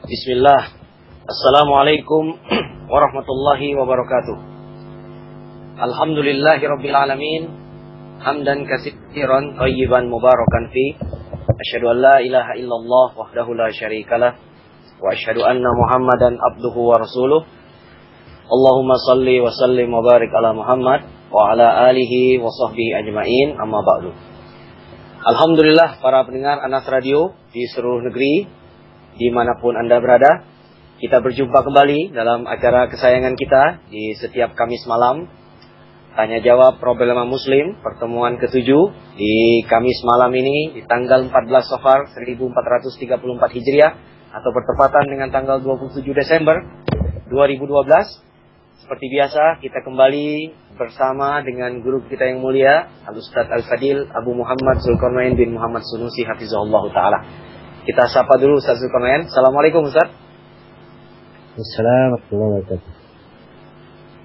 Bismillah. Assalamualaikum warahmatullahi wabarakatuh. Alhamdulillahirabbil alamin. Hamdan katsiran thayyiban mubarakan fi. Asyhadu an la ilaha illallah wahdahu la syarikalah wa asyhadu anna Muhammadan abduhu wa rasuluh. Allahumma salli wa sallim wa barik ala Muhammad wa ala alihi wa sahbihi ajmain. Amma ba'du. Alhamdulillah para pendengar Anas Radio di seluruh negeri, dimanapun Anda berada, kita berjumpa kembali dalam acara kesayangan kita di setiap Kamis malam, Tanya Jawab Problema Muslim, pertemuan ke-7 di Kamis malam ini di tanggal 14 Safar 1434 Hijriah atau bertepatan dengan tanggal 27 Desember 2012. Seperti biasa, kita kembali bersama dengan guru kita yang mulia, Al-Ustaz Al-Fadil Abu Muhammad Zulkarnain bin Muhammad Sunusi Hafizahullah Ta'ala. Kita sapa dulu Ustaz Zulkarnain. Assalamualaikum Ustaz. Assalamualaikum warahmatullahi wabarakatuh.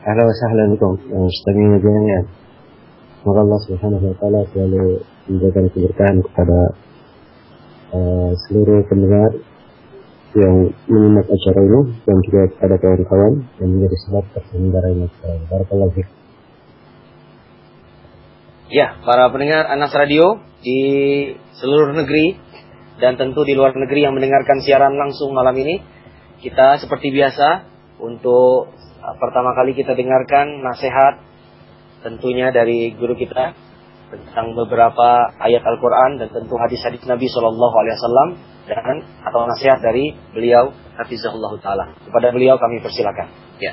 Ahlan wa sahlan bikum mustami'in jami'an. Semoga Allah Subhanahu wa taala selalu memberikan keberkahan kepada seluruh pendengar yang menyimak acara ini dan juga kepada kawan-kawan yang menjadi sebab terselenggaranya acara. Barakallahu fiik. Ya, para pendengar Anas Radio di seluruh negeri dan tentu di luar negeri yang mendengarkan siaran langsung malam ini, kita seperti biasa untuk pertama kali kita dengarkan nasihat tentunya dari guru kita tentang beberapa ayat Al-Quran dan tentu hadis-hadis Nabi SAW dan atau nasihat dari beliau Hafizahullah Ta'ala. Kepada beliau kami persilakan. Ya.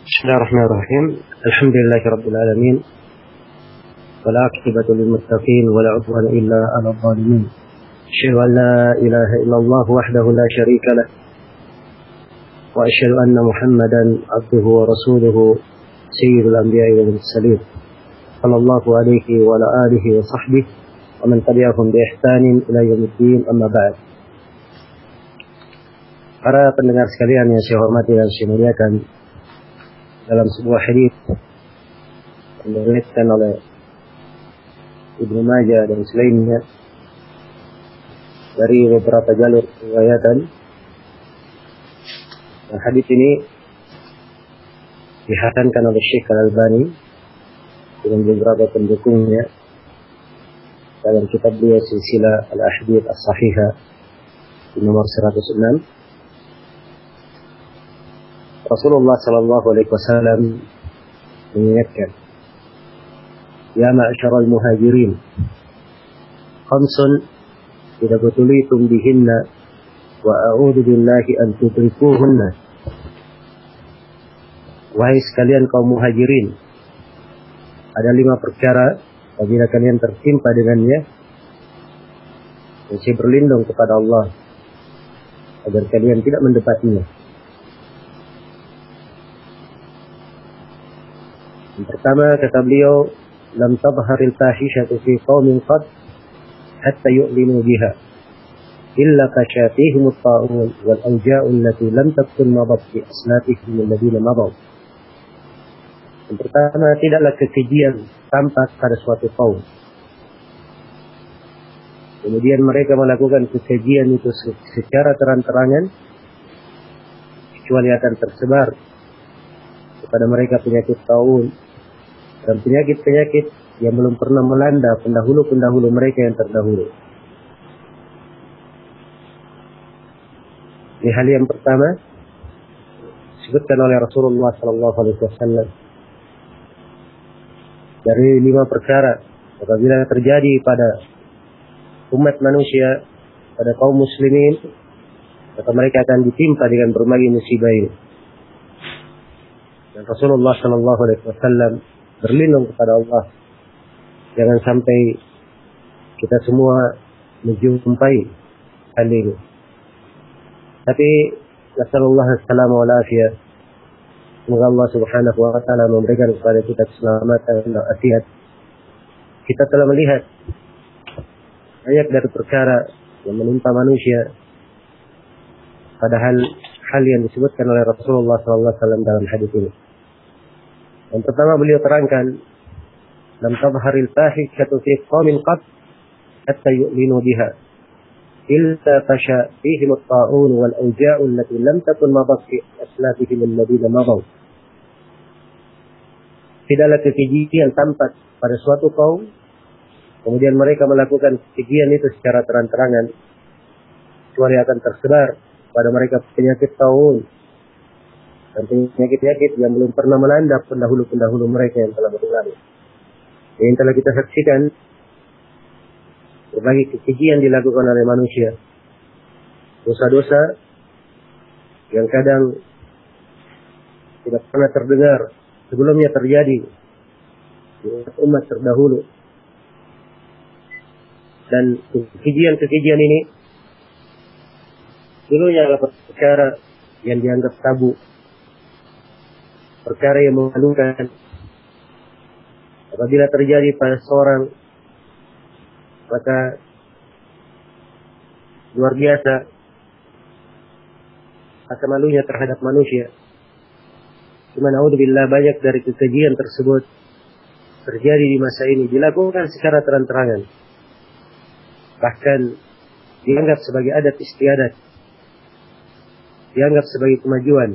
Bismillahirrahmanirrahim. Alhamdulillahirabbil alamin. والعاقبة للمتقين ولا عدوان إلا على الظالمين. أشهد أن لا إله إلا الله وحده لا شريك له وأشهد أن محمدا عبده ورسوله سيد الأنبياء والمرسلين صلى الله عليه وعلى آله وصحبه ومن تبعهم بإحسان إلى يوم الدين. أما بعد. Para pendengar sekalian yang saya hormati dan saya muliakan, dalam sebuah hadis yang diriwayatkan oleh Ibnu Majah dan selainnya dari beberapa jalur riwayatan, hadis ini dihasankan oleh Syekh Al-Albani dengan beberapa pendukungnya dalam kitab beliau Silsilah Al-Ahadits As-Sahihah di nomor 106. Rasulullah sallallahu alaihi wasallam mengingatkan, Ya ma'asyaral muhajirin, khamsun idza butulitum bihinna wa a'udzu billahi an tudrikuhunna. Wahai sekalian kaum muhajirin, ada 5 perkara apabila kalian tertimpa dengannya, dan saya berlindung kepada Allah agar kalian tidak mendapatinya. Yang pertama kata beliau, lam tabharil fahishatu fi qaumin qad hatta yu'linu biha illa kashatihim at-ta'un wal awja'u allati lam takun madat fi asnatihim alladhina madaw. Yang pertama, tidaklah kekejian tampak pada suatu kaum, kemudian mereka melakukan kekejian itu secara terang-terangan, kecuali akan tersebar kepada mereka penyakit ta'un dan penyakit-penyakit yang belum pernah melanda pendahulu-pendahulu mereka yang terdahulu. Ini hal yang pertama disebutkan oleh Rasulullah SAW. Dari 5 perkara apabila terjadi pada umat manusia, pada kaum muslimin, maka mereka akan ditimpa dengan berbagai musibah ini. Dan Rasulullah SAW berlindung kepada Allah jangan sampai kita semua menjumpai hal ini. Tapi nasallallahu assalamu wal afiyah, semoga Allah Subhanahu wa taala memberikan kepada kita keselamatan dan afiat. Kita telah melihat banyak dari perkara yang menimpa manusia, padahal hal yang disebutkan oleh Rasulullah SAW dalam hadis ini. Yang pertama beliau terangkan, lam tabharil fahishatu fi qaumin qad hatta yu'linu biha illa fasha fihim at-ta'un wal awja'u allati lam takun madat fi aslafihim alladhina madaw. Tidaklah kekejian tampak pada suatu kaum, kemudian mereka melakukan kekejian itu secara terang-terangan, kecuali akan tersebar pada mereka penyakit taun dan penyakit-penyakit yang belum pernah melanda pendahulu-pendahulu mereka yang telah berlalu. Yang telah kita saksikan, berbagai kekejian dilakukan oleh manusia, dosa-dosa yang kadang tidak pernah terdengar sebelumnya terjadi di umat terdahulu. Dan kekejian-kekejian ini dulunya adalah perkara yang dianggap tabu, perkara yang memalukan. Apabila terjadi pada seorang, maka luar biasa rasa malunya terhadap manusia. Cuma naudzubillah, banyak dari kekejian tersebut terjadi di masa ini, dilakukan secara terang-terangan, bahkan dianggap sebagai adat istiadat, dianggap sebagai kemajuan,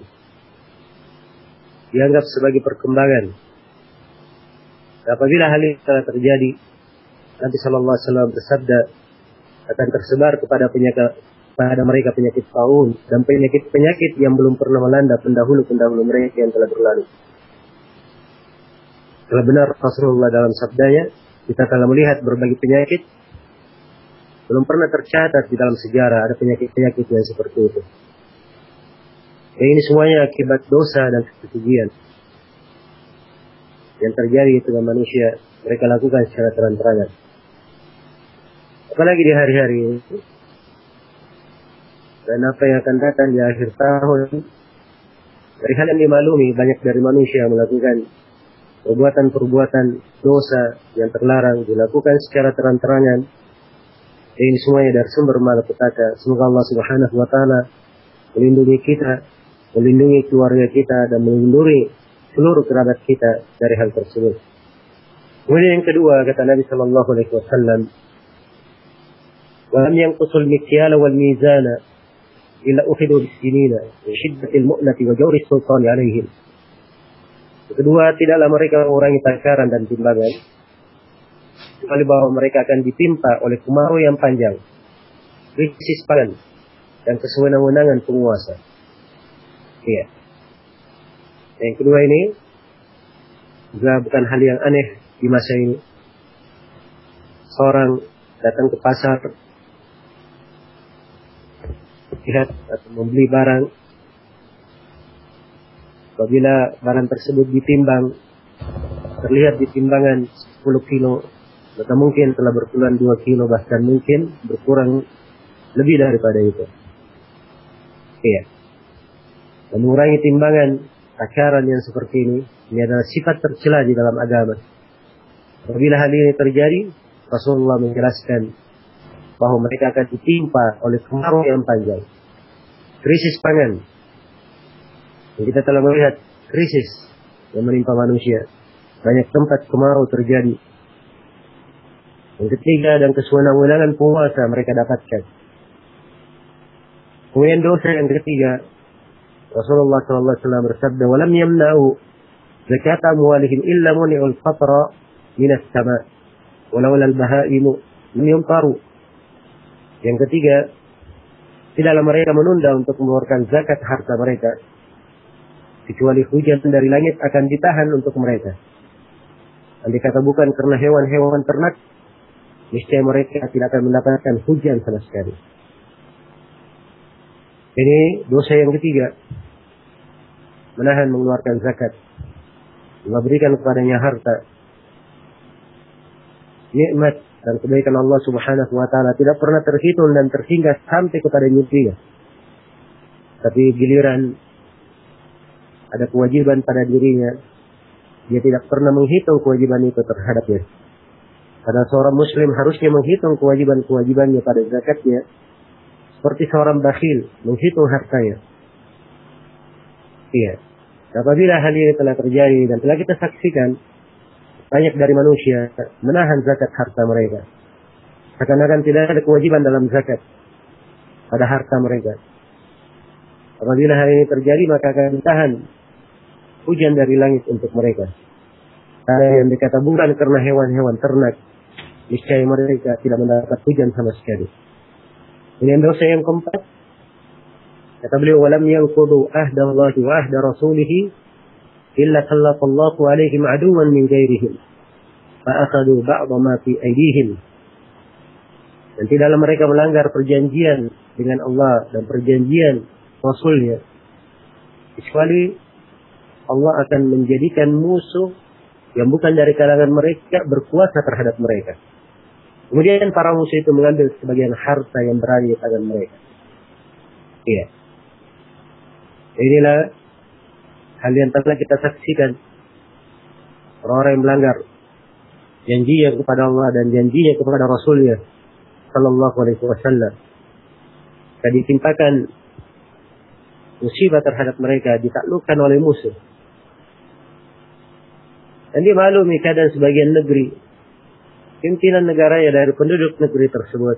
dianggap sebagai perkembangan. Apabila hal ini telah terjadi, Nabi sallallahu alaihi wasallam bersabda, akan tersebar kepada mereka penyakit taun dan penyakit-penyakit yang belum pernah melanda pendahulu-pendahulu mereka yang telah berlalu. Telah benar Rasulullah dalam sabdanya, kita telah melihat berbagai penyakit belum pernah tercatat di dalam sejarah ada penyakit-penyakit yang seperti itu. Dan ini semuanya akibat dosa dan kekejian yang terjadi dengan manusia, mereka lakukan secara terang-terangan. Apalagi di hari-hari ini dan apa yang akan datang di akhir tahun, dari hal yang dimaklumi, banyak dari manusia melakukan perbuatan-perbuatan dosa yang terlarang, dilakukan secara terang-terangan. Dan ini semuanya dari sumber malapetaka. Semoga Allah Subhanahu wa taala melindungi kita, melindungi keluarga kita, dan melindungi seluruh kerabat kita dari hal tersebut. Kemudian yang kedua, kata Nabi sallallahu alaihi wasallam, "Wa lam yanqusul mikyala wal mizana illa ukhidu bis-sinina min shiddatil mu'nati wa jawri sultani alaihim." Kedua, tidaklah mereka mengurangi takaran dan timbangan, kecuali bahwa mereka akan ditimpa oleh kemarau yang panjang, krisis pangan, dan kesewenang-wenangan penguasa. Iya. Yang kedua ini juga bukan hal yang aneh di masa ini. Seorang datang ke pasar, lihat atau membeli barang. Apabila barang tersebut ditimbang, terlihat di timbangan 10 kilo, maka mungkin telah berkurang 2 kilo, bahkan mungkin berkurang lebih daripada itu. Iya. Dan mengurangi timbangan, takaran yang seperti ini adalah sifat tercela di dalam agama. Apabila hal ini terjadi, Rasulullah menjelaskan bahwa mereka akan ditimpa oleh kemarau yang panjang, krisis pangan. Dan kita telah melihat krisis yang menimpa manusia. Banyak tempat kemarau terjadi. Yang ketiga, dan kesewenang-wenangan penguasa mereka dapatkan. Kemudian dosa yang ketiga, Rasulullah SAW bersabda, "Walam yamna'u zakat amwalihim illa muni'ul fatra minas sama, walau al-bahaimu lam yumtaru." Yang ketiga, tidaklah mereka menunda untuk mengeluarkan zakat harta mereka, kecuali hujan dari langit akan ditahan untuk mereka. Andai kata bukan karena hewan-hewan ternak, niscaya mereka tidak akan mendapatkan hujan sama sekali. Ini dosa yang ketiga, menahan mengeluarkan zakat, memberikan kepadanya harta. Nikmat dan kebaikan Allah Subhanahu wa taala tidak pernah terhitung dan terhingga sampai kepada dirinya. Tapi giliran ada kewajiban pada dirinya, dia tidak pernah menghitung kewajiban itu terhadapnya. Karena seorang muslim harusnya menghitung kewajiban-kewajibannya pada zakatnya, seperti seorang bakhil menghitung hartanya. Iya. Apabila hal ini telah terjadi dan telah kita saksikan, banyak dari manusia menahan zakat harta mereka. Seakan-akan tidak ada kewajiban dalam zakat. pada harta mereka. Apabila hal ini terjadi, maka akan ditahan hujan dari langit untuk mereka. Karena yang dikatakan karena hewan-hewan ternak, niscaya mereka tidak mendapat hujan sama sekali. Ini dosa yang keempat. Kata beliau, walam yanqudu ahdallahi wa ahda rasulih illa sallallahu alaihim aduwan min ghairihim fa akhadhu ba'd ma fi aydihim. Dan tidaklah mereka melanggar perjanjian dengan Allah dan perjanjian Rasulnya, kecuali Allah akan menjadikan musuh yang bukan dari kalangan mereka berkuasa terhadap mereka. Kemudian para musuh itu mengambil sebagian harta yang berada di tangan mereka. Iya. Inilah hal yang telah kita saksikan. Orang-orang yang melanggar janjinya kepada Allah dan janjinya kepada Rasulnya Sallallahu Alaihi Wasallam. Dan ditimpakan musibah terhadap mereka, ditaklukkan oleh musuh. Dan dia maklumi keadaan sebagian negeri, pimpinan negaranya dari penduduk negeri tersebut.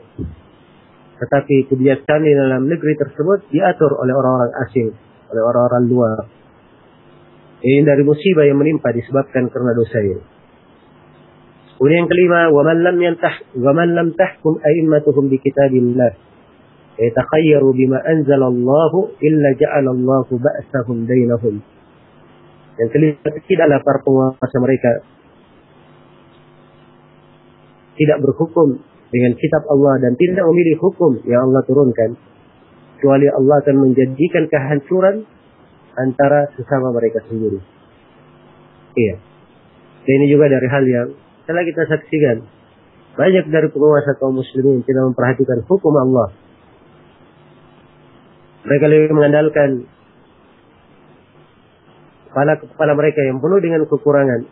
Tetapi kebiasaan di dalam negeri tersebut diatur oleh orang-orang asing, oleh orang-orang luar. Ini dari musibah yang menimpa disebabkan karena dosa ini. Kemudian yang kelima, وَمَنْ لَمْ تَحْكُمْ أَئِمَّتُهُمْ بِكِتَابِ اللَّهِ يَتَخَيَّرُوا بِمَا أَنْزَلَ اللَّهُ إِلَّا جَعَلَ اللَّهُ بَأْسَهُمْ بَيْنَهُمْ. Yang kelima, tidaklah para penguasa mereka tidak berhukum dengan kitab Allah dan tidak memilih hukum yang Allah turunkan, kecuali Allah akan menjadikan kehancuran antara sesama mereka sendiri. Iya. Dan ini juga dari hal yang telah kita saksikan. Banyak dari penguasa kaum muslimin tidak memperhatikan hukum Allah. Mereka lebih mengandalkan kepala mereka yang penuh dengan kekurangan.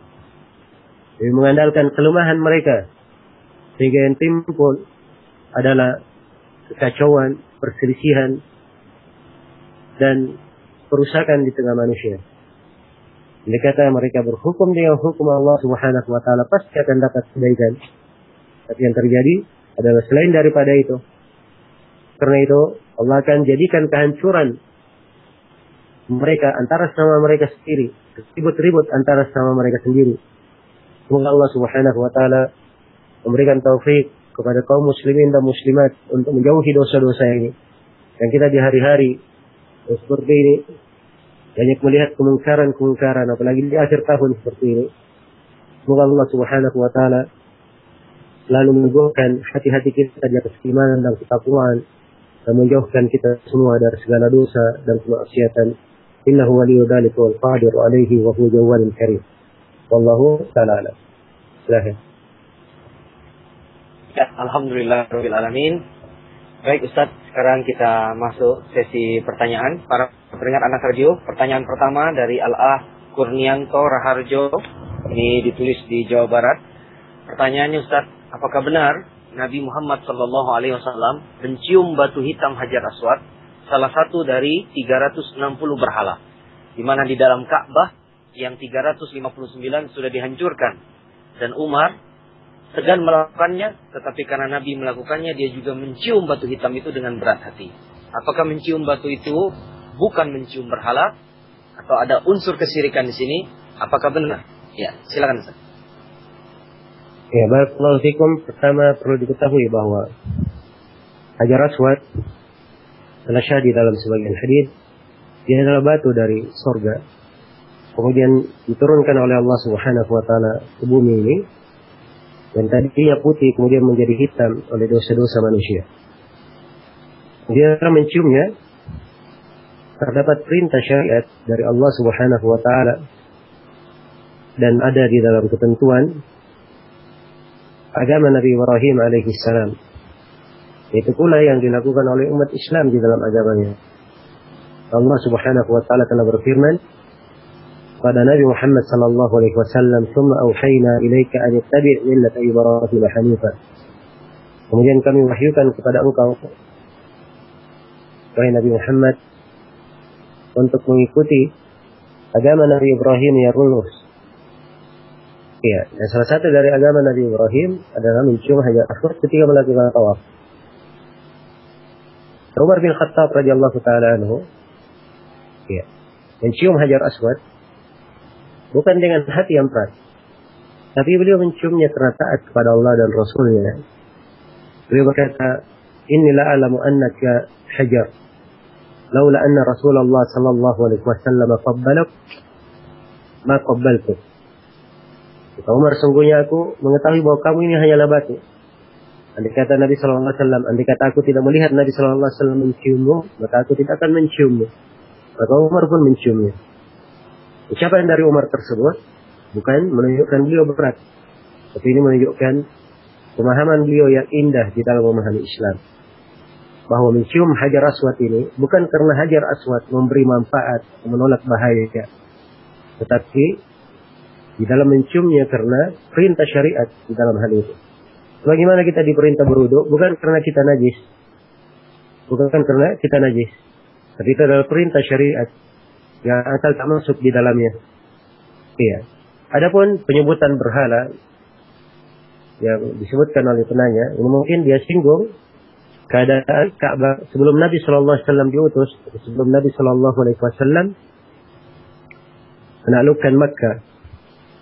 Lebih mengandalkan kelemahan mereka. Sehingga yang timbul adalah kekacauan, perselisihan, dan perusakan di tengah manusia. Jadi kata mereka berhukum dengan hukum Allah Subhanahu wa taala, pasti akan dapat kebaikan. Tapi yang terjadi adalah selain daripada itu. Karena itu Allah akan jadikan kehancuran mereka antara sama mereka sendiri, ribut-ribut antara sama mereka sendiri. Semoga Allah Subhanahu wa taala memberikan taufik kepada kaum muslimin dan muslimat untuk menjauhi dosa-dosa ini. Dan kita di hari-hari seperti ini banyak melihat kemungkaran-kemungkaran, apalagi di akhir tahun seperti ini. Semoga Allah Subhanahu wa taala selalu meneguhkan hati-hati kita di atas keimanan dan ketakwaan dan menjauhkan kita semua dari segala dosa dan kemaksiatan. Innahu waliyyu dzalika wal qadiru alaihi wa huwa jawwadul karim. Wallahu ta'ala. Silakan. Ya, alhamdulillahirabbil alamin. Baik Ustaz, sekarang kita masuk sesi pertanyaan para pendengar anak radio. Pertanyaan pertama dari Al-Ah Kurnianto Raharjo. Ini ditulis di Jawa Barat. Pertanyaannya Ustaz, apakah benar Nabi Muhammad SAW mencium batu hitam Hajar Aswad, salah satu dari 360 berhala, di mana di dalam Ka'bah yang 359 sudah dihancurkan, dan Umar segan melakukannya, tetapi karena Nabi melakukannya, dia juga mencium batu hitam itu dengan berat hati. Apakah mencium batu itu bukan mencium berhala, atau ada unsur kesyirikan di sini? Apakah benar? Ya, silakan Ustaz. Ya, barakallahu fikum. Pertama perlu diketahui bahwa Hajar Aswad telah syahid dalam sebagian hadis, dia adalah batu dari surga, kemudian diturunkan oleh Allah Subhanahu wa taala ke bumi ini, dan tadinya putih kemudian menjadi hitam oleh dosa-dosa manusia. Dia menciumnya, terdapat perintah syariat dari Allah Subhanahu wa taala dan ada di dalam ketentuan agama Nabi Ibrahim alaihi salam. Itu pula yang dilakukan oleh umat Islam di dalam agamanya. Allah Subhanahu wa taala telah berfirman pada Nabi Muhammad sallallahu alaihi wasallam, "Tsumma auhayna ilaika an ittabi' millata Ibrahim hanifan." Kemudian kami wahyukan kepada engkau, wahai Nabi Muhammad, untuk mengikuti agama Nabi Ibrahim yang lurus. Ya, dan salah satu dari agama Nabi Ibrahim adalah mencium Hajar Aswad ketika melakukan tawaf. Umar bin Khattab radhiyallahu taala anhu, ya, mencium Hajar Aswad bukan dengan hati yang berat, tapi beliau menciumnya karena taat kepada Allah dan Rasulnya. Beliau berkata, "Inni la a'lamu annaka hajar, laula anna Rasulullah sallallahu alaihi wasallam qabbalak, ma qabbaltuk." Kata Umar, sungguhnya aku mengetahui bahwa kamu ini hanyalah batu. Andai kata Nabi sallallahu alaihi wasallam, andai kata aku tidak melihat Nabi sallallahu alaihi wasallam menciummu, maka aku tidak akan menciummu. Maka Umar pun menciumnya. Ucapan dari Umar tersebut bukan menunjukkan beliau berat, tapi ini menunjukkan pemahaman beliau yang indah di dalam memahami Islam. Bahwa mencium Hajar Aswad ini bukan karena Hajar Aswad memberi manfaat, menolak bahaya, tetapi di dalam menciumnya karena perintah syariat di dalam hal itu. Bagaimana kita diperintah berwudu? Bukan karena kita najis, tapi itu adalah perintah syariat yang asal tak masuk di dalamnya. Iya. Adapun penyebutan berhala yang disebutkan oleh penanya, ini mungkin dia singgung keadaan Ka'bah sebelum Nabi Shallallahu Alaihi Wasallam diutus, sebelum Nabi Shallallahu Alaihi Wasallam menaklukkan Makkah.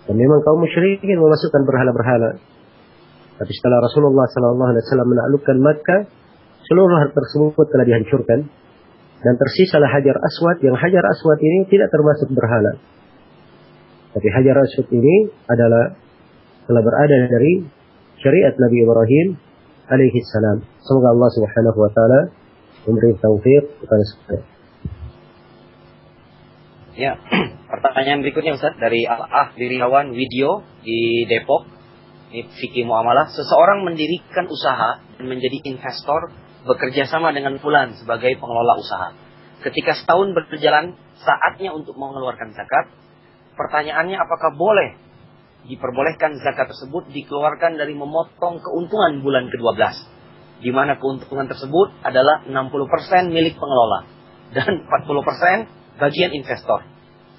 Dan memang kaum musyrikin memasukkan berhala-berhala. Tapi setelah Rasulullah Shallallahu Alaihi Wasallam menaklukkan Makkah, seluruh hal tersebut telah dihancurkan dan tersisalah Hajar Aswad, yang Hajar Aswad ini tidak termasuk berhala. Tapi Hajar Aswad ini telah berada dari syariat Nabi Ibrahim alaihi salam. Semoga Allah Subhanahu wa taala memberi taufik kepada kita. Ya, pertanyaan berikutnya Ustaz dari Al-Ah Wiriawan Video di Depok. Ini fikih muamalah. Seseorang mendirikan usaha dan menjadi investor, bekerja sama dengan fulan sebagai pengelola usaha. Ketika setahun berjalan, saatnya untuk mengeluarkan zakat. Pertanyaannya, apakah boleh diperbolehkan zakat tersebut dikeluarkan dari memotong keuntungan bulan ke-12, di mana keuntungan tersebut adalah 60% milik pengelola dan 40% bagian investor.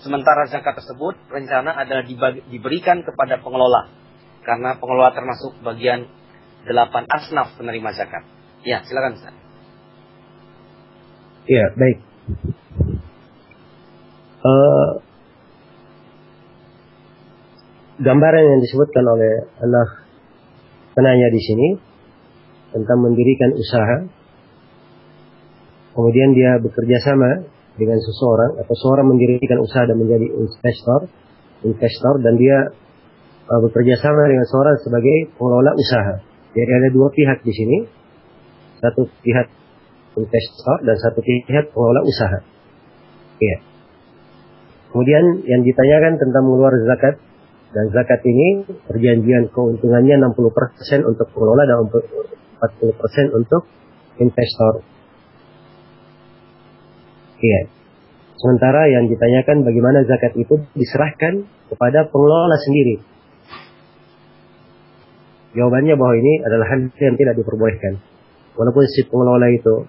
Sementara zakat tersebut rencana adalah diberikan kepada pengelola, karena pengelola termasuk bagian 8 asnaf penerima zakat. Ya, silakan Ustaz. Ya, baik. Gambaran yang disebutkan oleh anak penanya di sini tentang mendirikan usaha, kemudian dia bekerja sama dengan seseorang, atau seorang mendirikan usaha dan menjadi investor, dan dia bekerja sama dengan seorang sebagai pengelola usaha. Jadi ada dua pihak di sini, satu pihak investor dan satu pihak pengelola usaha. Iya. Kemudian yang ditanyakan tentang mengeluarkan zakat, dan zakat ini perjanjian keuntungannya 60% untuk pengelola dan 40% untuk investor. Iya. Sementara yang ditanyakan bagaimana zakat itu diserahkan kepada pengelola sendiri. Jawabannya bahwa ini adalah hal yang tidak diperbolehkan. Walaupun si pengelola itu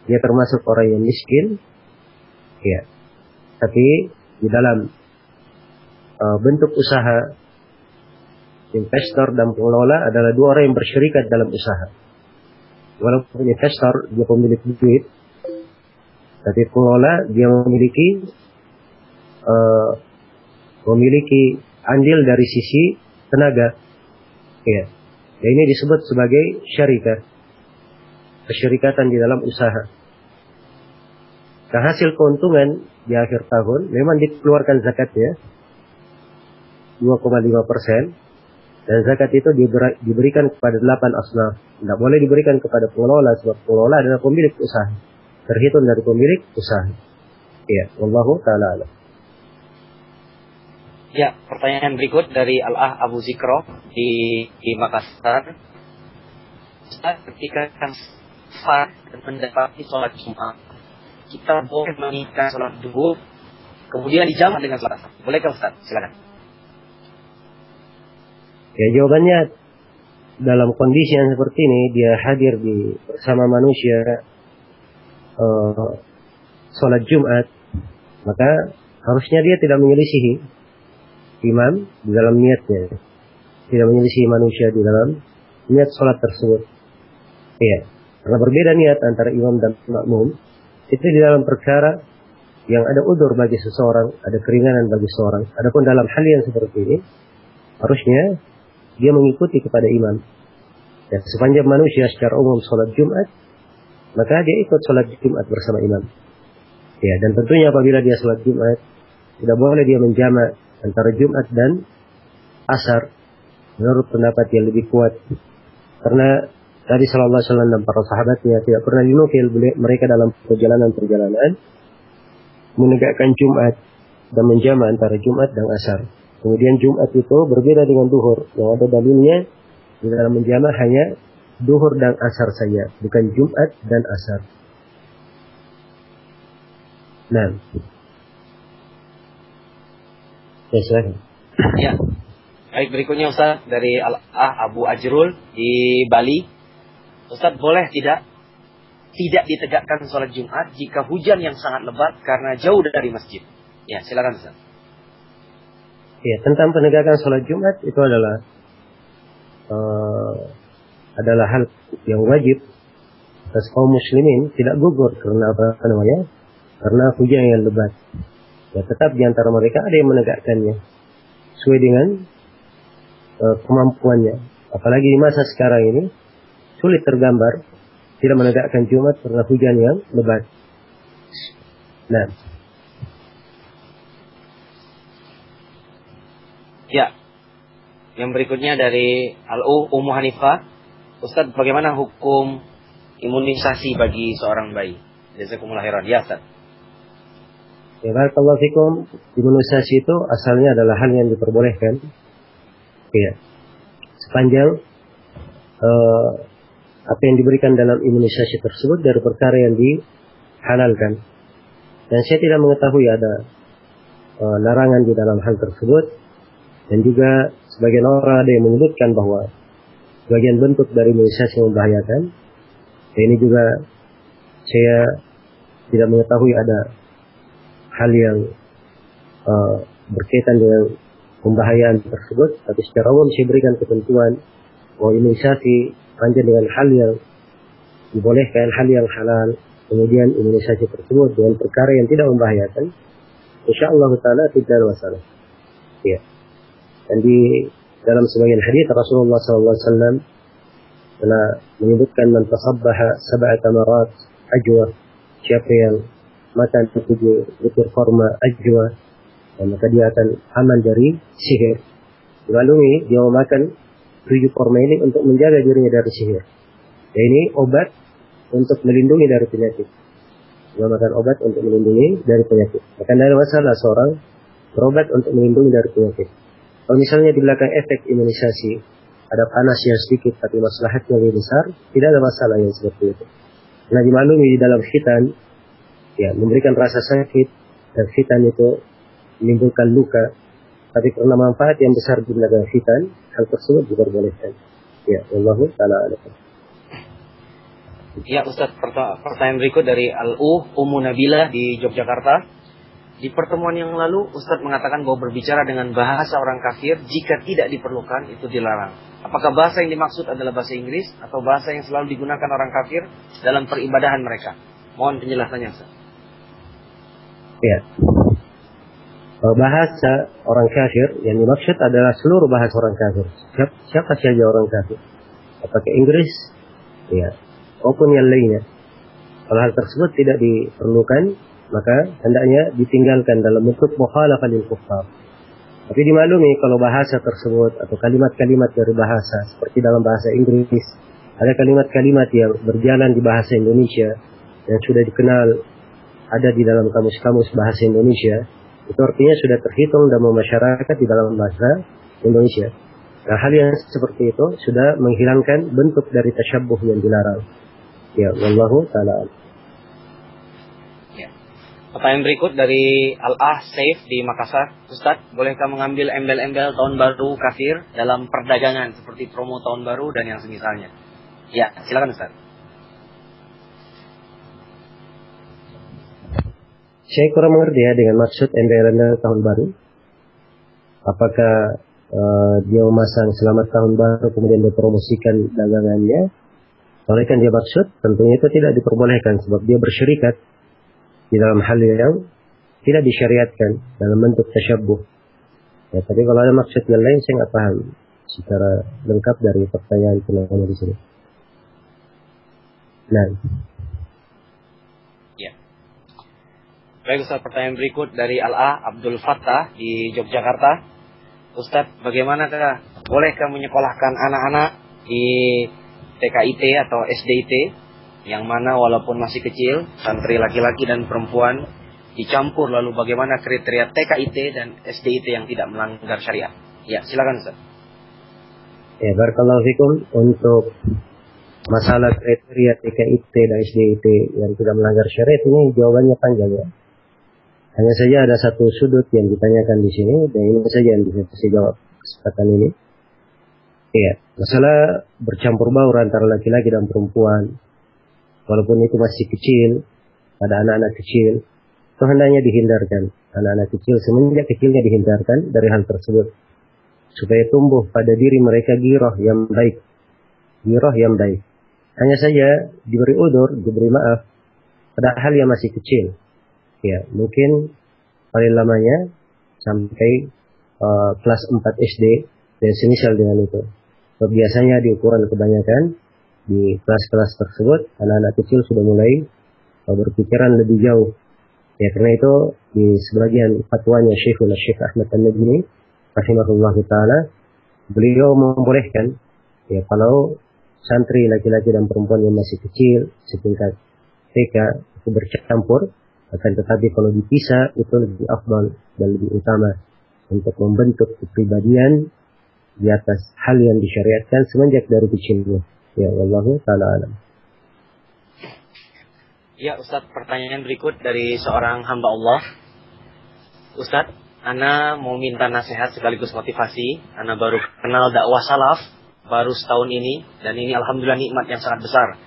dia termasuk orang yang miskin, ya, tapi di dalam bentuk usaha, investor dan pengelola adalah dua orang yang bersyirikat dalam usaha. Walaupun investor dia pemilik duit, tapi pengelola dia memiliki andil dari sisi tenaga. Ya. Dan ini disebut sebagai syarikat, kesyirikatan di dalam usaha. Nah, hasil keuntungan di akhir tahun memang dikeluarkan zakatnya 2,5%, dan zakat itu diberikan kepada 8 asnaf. Tidak boleh diberikan kepada pengelola, sebab pengelola adalah pemilik usaha, terhitung dari pemilik usaha. Ya, wallahu ta'ala alam. Ya, pertanyaan berikut dari Al-Ah Abu Zikro di Makassar. Ketika safar dan mendapati sholat Jumat, kita boleh meninggalkan sholat duhur kemudian dijamak dengan sholat asar. Bolehkah Ustaz? Silakan. Ya, jawabannya dalam kondisi yang seperti ini, dia hadir bersama manusia sholat Jumat, maka harusnya dia tidak menyelisihi imam di dalam niatnya, tidak menyelisihi manusia di dalam niat sholat tersebut. Iya. Karena berbeda niat antara imam dan makmum, itu di dalam perkara yang ada udzur bagi seseorang, ada keringanan bagi seseorang. Adapun dalam hal yang seperti ini, harusnya dia mengikuti kepada imam. Dan sepanjang manusia secara umum sholat Jumat, maka dia ikut sholat Jumat bersama imam. Ya, dan tentunya apabila dia sholat Jumat, tidak boleh dia menjamak antara Jumat dan Asar, menurut pendapat yang lebih kuat. Karena Nabi Sallallahu Alaihi Wasallam dan para sahabatnya tidak pernah dinukil mereka dalam perjalanan menegakkan Jumat dan menjamak antara Jumat dan Asar. Kemudian Jumat itu berbeda dengan duhur, yang ada dalilnya di dalam menjamak hanya duhur dan Asar saja, bukan Jumat dan Asar. Nah, ya silakan. Ya, baik, berikutnya Ustaz dari Abu Ajrul di Bali. Ustaz, boleh tidak ditegakkan sholat Jumat jika hujan yang sangat lebat karena jauh dari masjid? Ya, silakan Ustaz. Ya, tentang penegakan sholat Jumat itu adalah hal yang wajib atas kaum muslimin, tidak gugur karena karena hujan yang lebat. Ya, tetap di antara mereka ada yang menegakkannya sesuai dengan kemampuannya. Apalagi di masa sekarang ini sulit tergambar tidak menegakkan Jumat karena hujan yang lebat. Nah, ya, yang berikutnya dari Ummu Hanifah. Ustaz, bagaimana hukum imunisasi bagi seorang bayi? Jazakumullah khairan. Ya, Ustaz. Ya, barakallahu fikum. Imunisasi itu asalnya adalah hal yang diperbolehkan. Ya, sepanjang apa yang diberikan dalam imunisasi tersebut dari perkara yang dihalalkan. Dan saya tidak mengetahui ada larangan di dalam hal tersebut. Dan juga sebagian orang ada yang menyebutkan bahwa sebagian bentuk dari imunisasi yang membahayakan. Dan ini juga saya tidak mengetahui ada hal yang berkaitan dengan pembahayaan tersebut. Tapi secara umum saya berikan ketentuan bahwa imunisasi panjang dengan hal yang dibolehkan, hal yang halal. Kemudian imunisasi tersebut dengan perkara yang tidak membahayakan, insyaallah ta'ala tidak ada masalah. Ya. Dan di dalam sebagian hadis Rasulullah SAW telah menyebutkan man tasabbaha sab'ata marat ajwa, siapa yang makan 7 butir korma ajwa, maka dia akan aman dari sihir. Dimaklumi dia memakan 7 korma ini untuk menjaga dirinya dari sihir. Dan ini obat untuk melindungi dari penyakit. Dia makan obat untuk melindungi dari penyakit. Maka tidak ada masalah seorang berobat untuk melindungi dari penyakit. Kalau misalnya di belakang efek imunisasi ada panas yang sedikit tapi maslahatnya lebih besar, tidak ada masalah yang seperti itu. Nah, dimaklumi di dalam khitan, ya, memberikan rasa sakit, dan khitan itu menimbulkan luka. Tapi karena manfaat yang besar di belakang khitan, hal tersebut diperbolehkan. Ya, wallahu ta'ala a'lam. Ya, Ustaz, pertanyaan berikut dari Ummu Nabila di Yogyakarta. Di pertemuan yang lalu, Ustaz mengatakan bahwa berbicara dengan bahasa orang kafir jika tidak diperlukan itu dilarang. Apakah bahasa yang dimaksud adalah bahasa Inggris atau bahasa yang selalu digunakan orang kafir dalam peribadahan mereka? Mohon penjelasannya, Ustaz. Ya. Bahasa orang kafir yang dimaksud adalah seluruh bahasa orang kafir. Siapa saja orang kafir. Apakah Inggris? Ya. Maupun yang lainnya. Kalau hal tersebut tidak diperlukan, maka hendaknya ditinggalkan dalam bentuk mukhalafah lil kuffar. Tapi dimaklumi kalau bahasa tersebut atau kalimat-kalimat dari bahasa seperti dalam bahasa Inggris, ada kalimat-kalimat yang berjalan di bahasa Indonesia yang sudah dikenal ada di dalam kamus-kamus bahasa Indonesia, itu artinya sudah terhitung dan memasyarakat di dalam bahasa Indonesia. Nah, hal yang seperti itu sudah menghilangkan bentuk dari tasyabbuh yang dilarang. Ya, wallahu ta'ala. Pertanyaan berikut dari Saif di Makassar. Ustaz, bolehkah mengambil embel-embel tahun baru kafir dalam perdagangan seperti promo tahun baru dan yang semisalnya? Ya, silakan Ustaz. Saya kurang mengerti ya dengan maksud embel-embel tahun baru. Apakah dia memasang selamat tahun baru kemudian dipromosikan dagangannya, Kebaikan dia maksud, tentunya itu tidak diperbolehkan sebab dia bersyirikat di dalam hal yang tidak disyariatkan dalam bentuk tasyabbuh. Ya, tapi kalau ada maksud yang lain saya nggak paham secara lengkap dari pertanyaan penanya di sini. Nah. Ya. Baik Ustaz, pertanyaan berikut dari Al-A Abdul Fattah di Yogyakarta. Ustaz, bagaimanakah bolehkah menyekolahkan anak-anak di TKIT atau SDIT yang mana walaupun masih kecil, santri laki-laki dan perempuan dicampur, lalu bagaimana kriteria TKIT dan SDIT yang tidak melanggar syariat? Ya, silakan Ustaz. Ya, barakallahu fikum. Untuk masalah kriteria TKIT dan SDIT yang tidak melanggar syariat ini jawabannya panjang ya. Hanya saja ada satu sudut yang ditanyakan di sini dan ini saja yang bisa saya jawab kesempatan ini. Iya, masalah bercampur baur antara laki-laki dan perempuan, walaupun itu masih kecil, pada anak-anak kecil, itu hendaknya dihindarkan. Anak-anak kecil semenjak kecilnya dihindarkan dari hal tersebut, supaya tumbuh pada diri mereka ghirah yang baik. Ghirah yang baik. Hanya saja diberi udzur, diberi maaf pada hal yang masih kecil. Ya, mungkin paling lamanya sampai kelas 4 SD dan semisal dengan itu. Biasanya di ukuran kebanyakan di kelas-kelas tersebut anak-anak kecil sudah mulai berpikiran lebih jauh. Ya, karena itu di sebagian fatwanya Syekh Ahmad An-Najmi rahimahullah taala, beliau membolehkan ya kalau santri laki-laki dan perempuan yang masih kecil setingkat TK itu bercampur, akan tetapi kalau dipisah itu lebih afdal dan lebih utama untuk membentuk kepribadian di atas hal yang disyariatkan semenjak dari kecilnya. Ya, wallahu taala alam. Ya, Ustaz, pertanyaan berikut dari seorang hamba Allah. Ustaz, ana mau minta nasihat sekaligus motivasi. Ana baru kenal dakwah salaf baru setahun ini dan ini alhamdulillah nikmat yang sangat besar.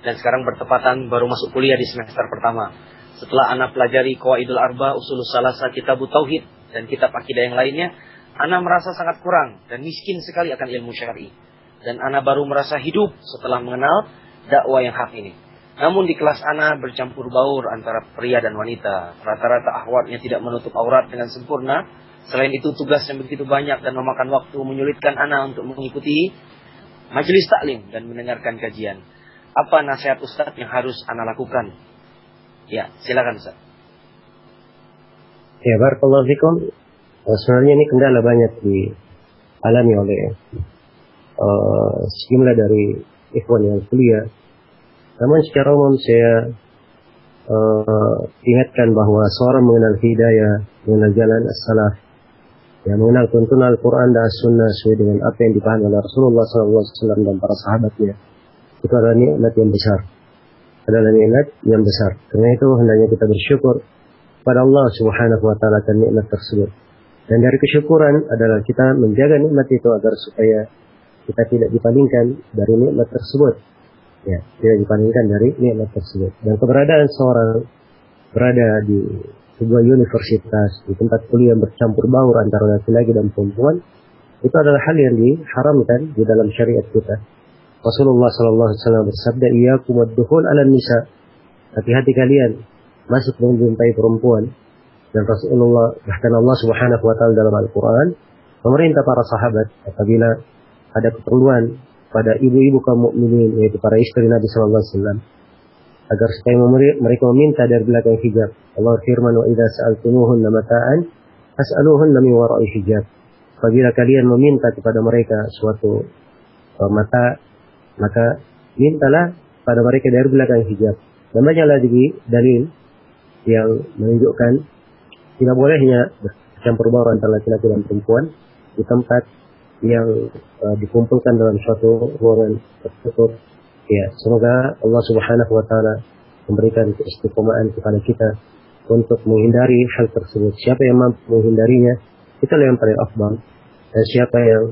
Dan sekarang bertepatan baru masuk kuliah di semester pertama. Setelah ana pelajari Qawaidul Arba, Ushulus Salasa, Kitabut Tauhid dan kitab akidah yang lainnya, ana merasa sangat kurang dan miskin sekali akan ilmu syar'i. Dan ana baru merasa hidup setelah mengenal dakwah yang hak ini. Namun di kelas ana bercampur baur antara pria dan wanita. Rata-rata akhwatnya tidak menutup aurat dengan sempurna. Selain itu tugas yang begitu banyak dan memakan waktu menyulitkan ana untuk mengikuti majelis taklim dan mendengarkan kajian. Apa nasihat Ustaz yang harus ana lakukan? Ya, silakan Ustaz. Ya, barakallahu fikum. Sebenarnya ini kendala banyak dialami oleh sejumlah dari ikhwan yang kuliah. Namun secara umum saya ingatkan bahwa seorang mengenal hidayah, mengenal jalan as-salaf, yang mengenal tuntunan Al-Quran dan As-Sunnah sesuai dengan apa yang dipahami oleh Rasulullah SAW dan para sahabatnya, itu adalah nikmat yang besar. Adalah nikmat yang besar. Karena itu hendaknya kita bersyukur pada Allah Subhanahu wa taala akan nikmat tersebut. Dan dari kesyukuran adalah kita menjaga nikmat itu agar supaya kita tidak dipalingkan dari nikmat tersebut. Ya, tidak dipalingkan dari nikmat tersebut. Dan keberadaan seorang berada di sebuah universitas, di tempat kuliah bercampur baur antara laki-laki dan perempuan, itu adalah hal yang diharamkan di dalam syariat kita. Rasulullah SAW bersabda, "Iyyakum wad-dukhul 'alan nisa." Hati-hati kalian masuk menjumpai perempuan. Dan Rasulullah, bahkan Allah Subhanahu wa taala dalam Al-Quran memerintah para sahabat apabila ada keperluan pada ibu-ibu kaum mukminin, yaitu para istri Nabi sallallahu alaihi wasallam, agar supaya mereka meminta dari belakang hijab. Allah firman, "Wa idza sa'altumuhunna mata'an fas'aluhunna min wara'i hijab." Apabila kalian meminta kepada mereka suatu mata, maka mintalah pada mereka dari belakang hijab. Dan banyaklah dalil yang menunjukkan tidak bolehnya bercampur baur antara laki-laki dan perempuan di tempat yang dikumpulkan dalam suatu ruangan tertutup. Ya, semoga Allah Subhanahu wa taala memberikan keistiqomahan kepada kita untuk menghindari hal tersebut. Siapa yang mampu menghindarinya, itulah yang paling afdal. Dan siapa yang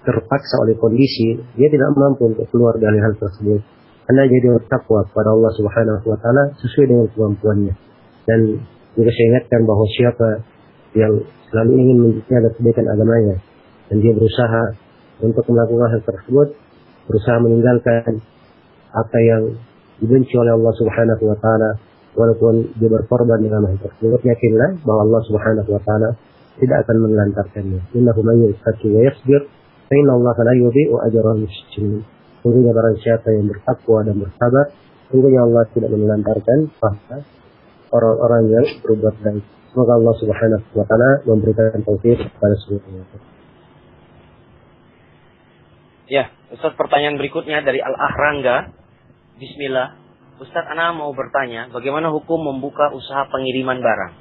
terpaksa oleh kondisi, dia tidak mampu untuk keluar dari hal tersebut, hendaknya jadi bertakwa kepada Allah Subhanahu wa taala sesuai dengan kemampuannya. Dan juga saya ingatkan bahwa siapa yang selalu ingin menjaga kebaikan agamanya dan dia berusaha untuk melakukan hal tersebut, berusaha meninggalkan apa yang dibenci oleh Allah Subhanahu wa taala, walaupun dia berkorban dengan hal tersebut, yakinlah bahwa Allah Subhanahu wa taala tidak akan menelantarkannya. Innahu may yattaqi wa yasbir fa inna Allaha la yudhi'u ajra al-muhsinin. Sungguhnya barang siapa yang bertakwa dan bersabar, sungguhnya Allah tidak menelantarkan pahala orang-orang yang berbuat baik. Semoga Allah Subhanahu wa taala memberikan taufik kepada semuanya. Ya, Ustaz, pertanyaan berikutnya dari Al-Ahrangga. Bismillah. Ustaz, ana mau bertanya, bagaimana hukum membuka usaha pengiriman barang?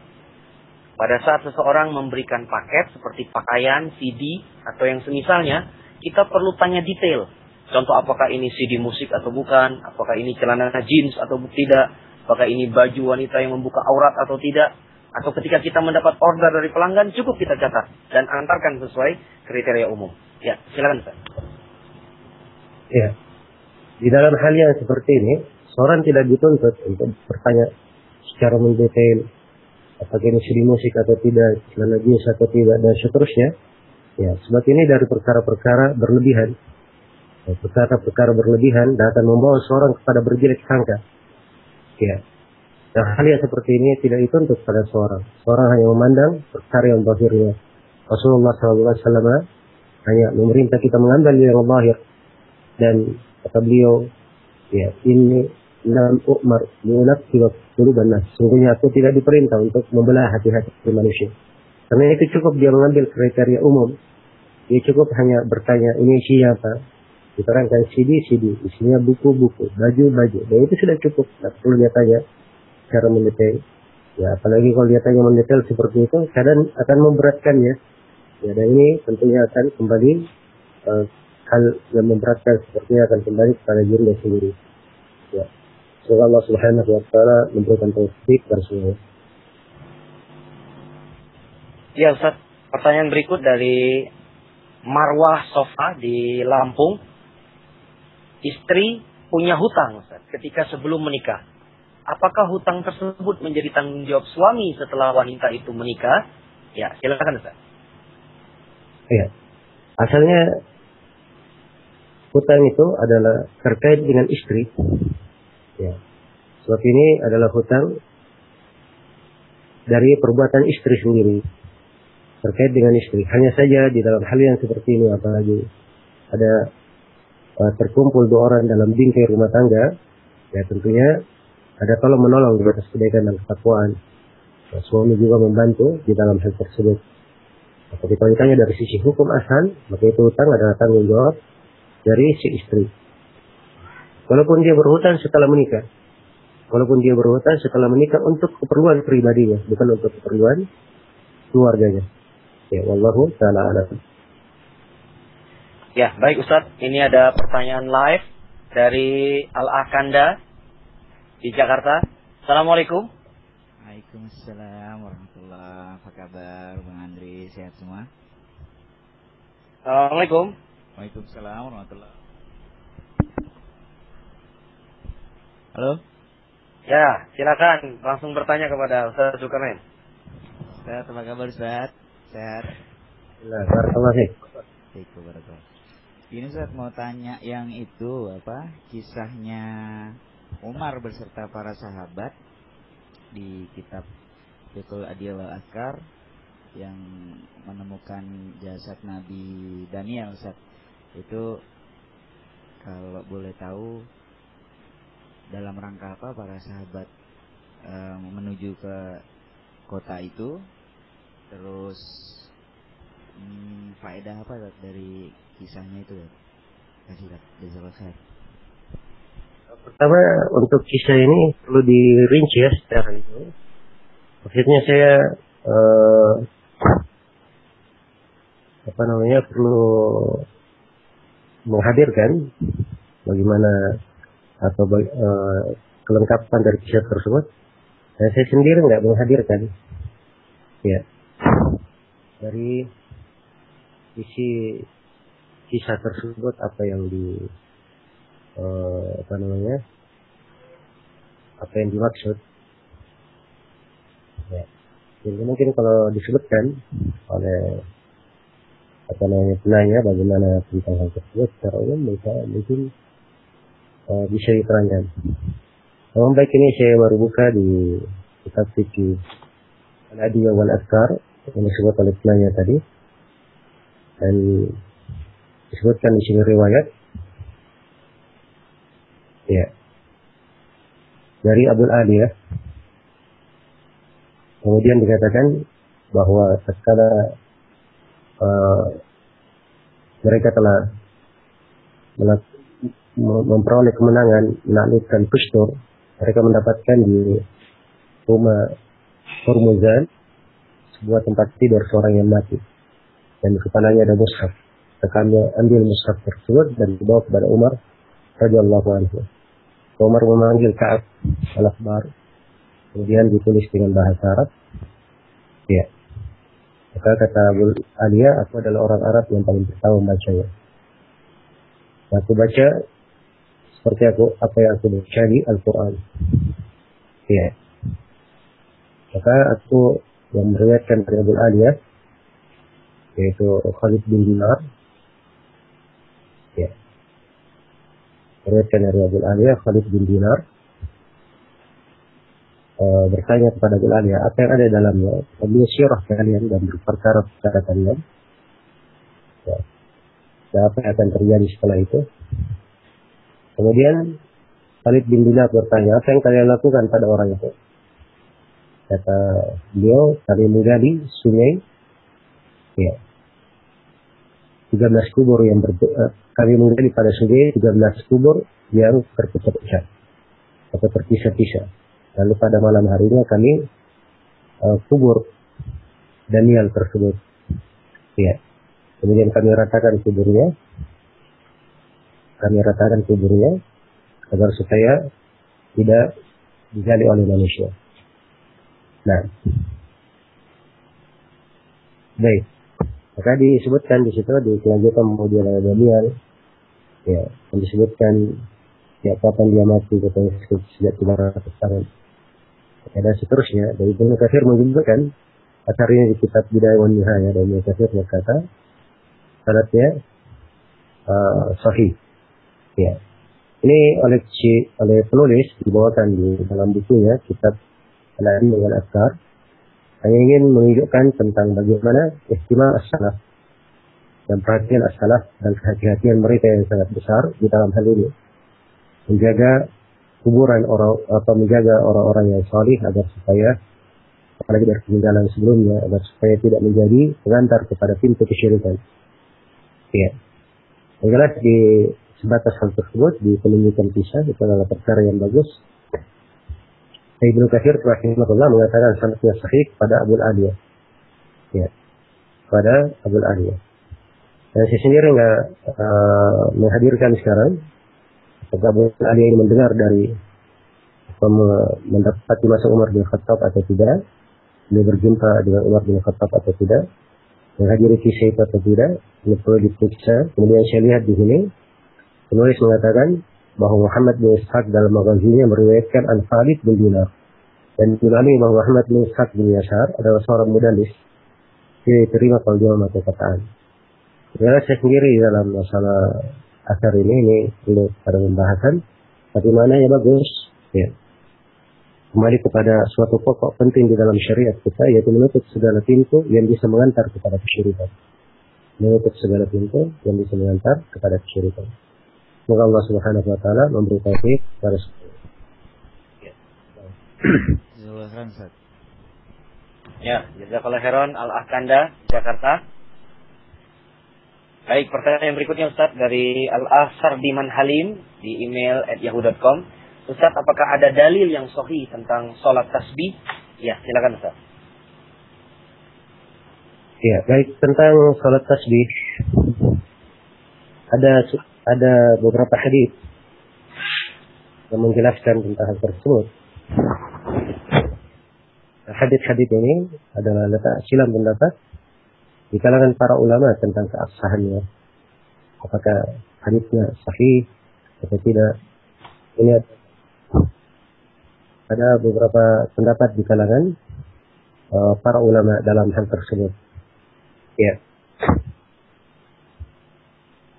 Pada saat seseorang memberikan paket seperti pakaian, CD, atau yang semisalnya, kita perlu tanya detail. Contoh, apakah ini CD musik atau bukan? Apakah ini celana jeans atau tidak? Apakah ini baju wanita yang membuka aurat atau tidak? Atau ketika kita mendapat order dari pelanggan, cukup kita catat dan antarkan sesuai kriteria umum. Ya, silakan Ustaz. Ya, di dalam hal yang seperti ini, seorang tidak dituntut untuk bertanya secara mendetail apakah ini CD musik atau tidak, celana jeans atau tidak, dan seterusnya. Ya, sebab ini dari perkara-perkara berlebihan. Perkara-perkara berlebihan dan akan membawa seorang kepada berjelek sangka. Ya, dan hal yang seperti ini tidak dituntut pada seorang. Seorang hanya memandang perkara yang zahirnya. Rasulullah SAW hanya memerintah kita mengambil yang zahir. Dan kata beliau, ya, ini lam u'mar li'unaqqiba quluban nas. Sungguhnya aku tidak diperintah untuk membelah hati-hati manusia. Karena itu cukup dia mengambil kriteria umum. Dia cukup hanya bertanya, ini isinya apa? Diterangkan CD, isinya buku-buku, baju-baju. Dan itu sudah cukup. Tak perlu dia tanya secara mendetail. Ya, apalagi kalau dia tanya mendetail seperti itu, kadang akan memberatkannya. Ya, dan ini tentunya akan kembali hal yang memberatkan, sepertinya akan kembali kepada dirinya sendiri. Ya. Semoga Allah Subhanahu wa taala memberikan taufik kepada semua. Ya Ustaz, pertanyaan berikut dari Marwah Sofa di Lampung. Istri punya hutang Ustaz ketika sebelum menikah. Apakah hutang tersebut menjadi tanggung jawab suami setelah wanita itu menikah? Ya, silakan Ustaz. Ya. Asalnya hutang itu adalah terkait dengan istri. Ya. Sebab ini adalah hutang dari perbuatan istri sendiri. Terkait dengan istri. Hanya saja di dalam hal yang seperti ini, apalagi ada terkumpul dua orang dalam bingkai rumah tangga, ya tentunya ada tolong menolong di atas kebaikan dan ketakwaan. Ya, suami juga membantu di dalam hal tersebut. Tapi kalau ditanya dari sisi hukum asal, maka itu hutang adalah tanggung jawab dari si istri. Walaupun dia berhutang setelah menikah. Walaupun dia berhutang setelah menikah untuk keperluan pribadinya, bukan untuk keperluan keluarganya. Ya, wallahu ta'ala a'lam. Ya, baik Ustaz. Ini ada pertanyaan live dari Al-Akanda di Jakarta. Assalamualaikum. Waalaikumsalam warahmatullahi wabarakatuh. Apa kabar Bang Andri? Sehat semua? Assalamualaikum. Waalaikumsalam warahmatullahi. Halo? Ya, silakan langsung bertanya kepada Ustaz Zulkarnain. Ustaz, apa kabar Ustaz? Sehat? Barakallahu fiik. Ini Ustaz mau tanya yang itu apa? Kisahnya Umar beserta para sahabat di kitab Fiqhul Adiyah wal Azkar yang menemukan jasad Nabi Daniel Ustaz. Itu kalau boleh tahu dalam rangka apa para sahabat menuju ke kota itu, terus faedah apa dari kisahnya itu ya? Kasih jazakallahu khair. Pertama, untuk kisah ini perlu dirinci ya secara itu. Maksudnya saya perlu menghadirkan bagaimana atau kelengkapan dari kisah tersebut. Dan saya sendiri nggak menghadirkan, ya, dari isi kisah tersebut apa yang apa yang dimaksud. Ya. Jadi mungkin kalau disebutkan oleh penanya bagaimana tentang hal tersebut secara umum, mungkin bisa diterangkan. Yang baik ini saya baru buka di kitab fikih Al-Adiyah wal Azkar yang disebut oleh penanya tadi, dan disebutkan di sini riwayat ya dari Abul Aliyah. Kemudian dikatakan bahwa tatkala mereka telah memperoleh kemenangan menaklukkan Kustur, mereka mendapatkan di rumah Hormuzan sebuah tempat tidur seorang yang mati, dan di kepalanya ada mushaf. Kami ambil mushaf tersebut dan dibawa kepada Umar radhiyallahu anhu. Umar memanggil Ka'ab al-Akhbar, kemudian ditulis dengan bahasa Arab. Ya. Maka kata Abul Aliyah, aku adalah orang Arab yang paling tahu membacanya. Aku baca seperti apa yang aku baca di Al-Quran. Ya. Maka aku yang meriwayatkan dari Abul Aliyah, yaitu Khalid bin Dinar. Ya. Meriwayatkan dari Abul Aliyah, Khalid bin Dinar bertanya kepada Abul Aliyah, apa yang ada dalamnya? Beliau syirah kalian dan berperkara-perkara kalian. Ya. Dan apa yang akan terjadi setelah itu? Kemudian Khalid bin Dinar bertanya, apa yang kalian lakukan pada orang itu? Kata beliau, kami menggali sungai, ya, 13 kubur yang kami menggali pada sungai 13 kubur yang terpecah-pecah atau terpisah-pisah. Lalu pada malam harinya kami kubur Daniel tersebut, ya. Kemudian kami ratakan kuburnya agar supaya tidak digali oleh manusia. Nah, baik. Maka disebutkan di situ di kelanjutan kemudian ada Daniel, ya, yang disebutkan ya kapan dia mati, katanya sejak 300 tahun. Dan seterusnya. Dari Ibnu Katsir menyebutkan acaranya di kitab Bidayah wan Nihayah, dan Ibnu Katsir berkata sanadnya sahih. Ya. Ini oleh penulis dibawakan di dalam bukunya kitab Al-Adiyah wal Azkar, hanya ingin menunjukkan tentang bagaimana istimewa as-salaf dan perhatian as-salaf dan kehati-hatian mereka yang sangat besar di dalam hal ini, menjaga kuburan menjaga orang-orang yang salih agar supaya apalagi dari peninggalan sebelumnya, agar supaya tidak menjadi pengantar kepada pintu kesyirikan. Ya. Yang jelas di sebatas hal tersebut di penunjukan kisah itu adalah perkara yang bagus. Ibnu Katsir rahimahullah mengatakan sanadnya sahih pada Abul Aliyah. Ya. Pada Abul Aliyah. Dan saya sendiri enggak menghadirkan sekarang apakah Abul Aliyah ini mendengar dari mendapati masa Umar bin Khattab atau tidak, dia berjumpa dengan Umar bin Khattab atau tidak, menghadiri kisah itu atau tidak, ini perlu diperiksa. Kemudian saya lihat di sini penulis mengatakan bahwa Muhammad bin Ishaq dalam magazinnya meriwayatkan Al-Khalid bin Dinar, dan dilalui bahwa Muhammad bin Ishaq bin Yasar adalah seorang mudallis, tidak diterima kalau dia memakai perkataan. Sebenarnya saya sendiri dalam masalah asar ini perlu pada pembahasan, tapi mana yang bagus, ya. Kembali kepada suatu pokok penting di dalam syariat kita, yaitu menutup segala pintu yang bisa mengantar kepada kesyirikan. Menutup segala pintu yang bisa mengantar kepada kesyirikan. Semoga Allah Subhanahu wa taala memberi taufik kepada semua. Ya, jazakallahu khairan Al-Ahkanda Jakarta. Baik, pertanyaan yang berikutnya Ustaz dari Al-Sardiman Halim di email @yahoo.com. Ustaz, apakah ada dalil yang sahih tentang sholat tasbih? Ya, silakan Ustaz. Ya, baik, tentang sholat tasbih ada beberapa hadis yang menjelaskan tentang hal tersebut. Hadis-hadis ini adalah letak silam pendapat di kalangan para ulama tentang keabsahannya. Apakah hadisnya sahih atau tidak? Ini ada beberapa pendapat di kalangan para ulama dalam hal tersebut. Ya.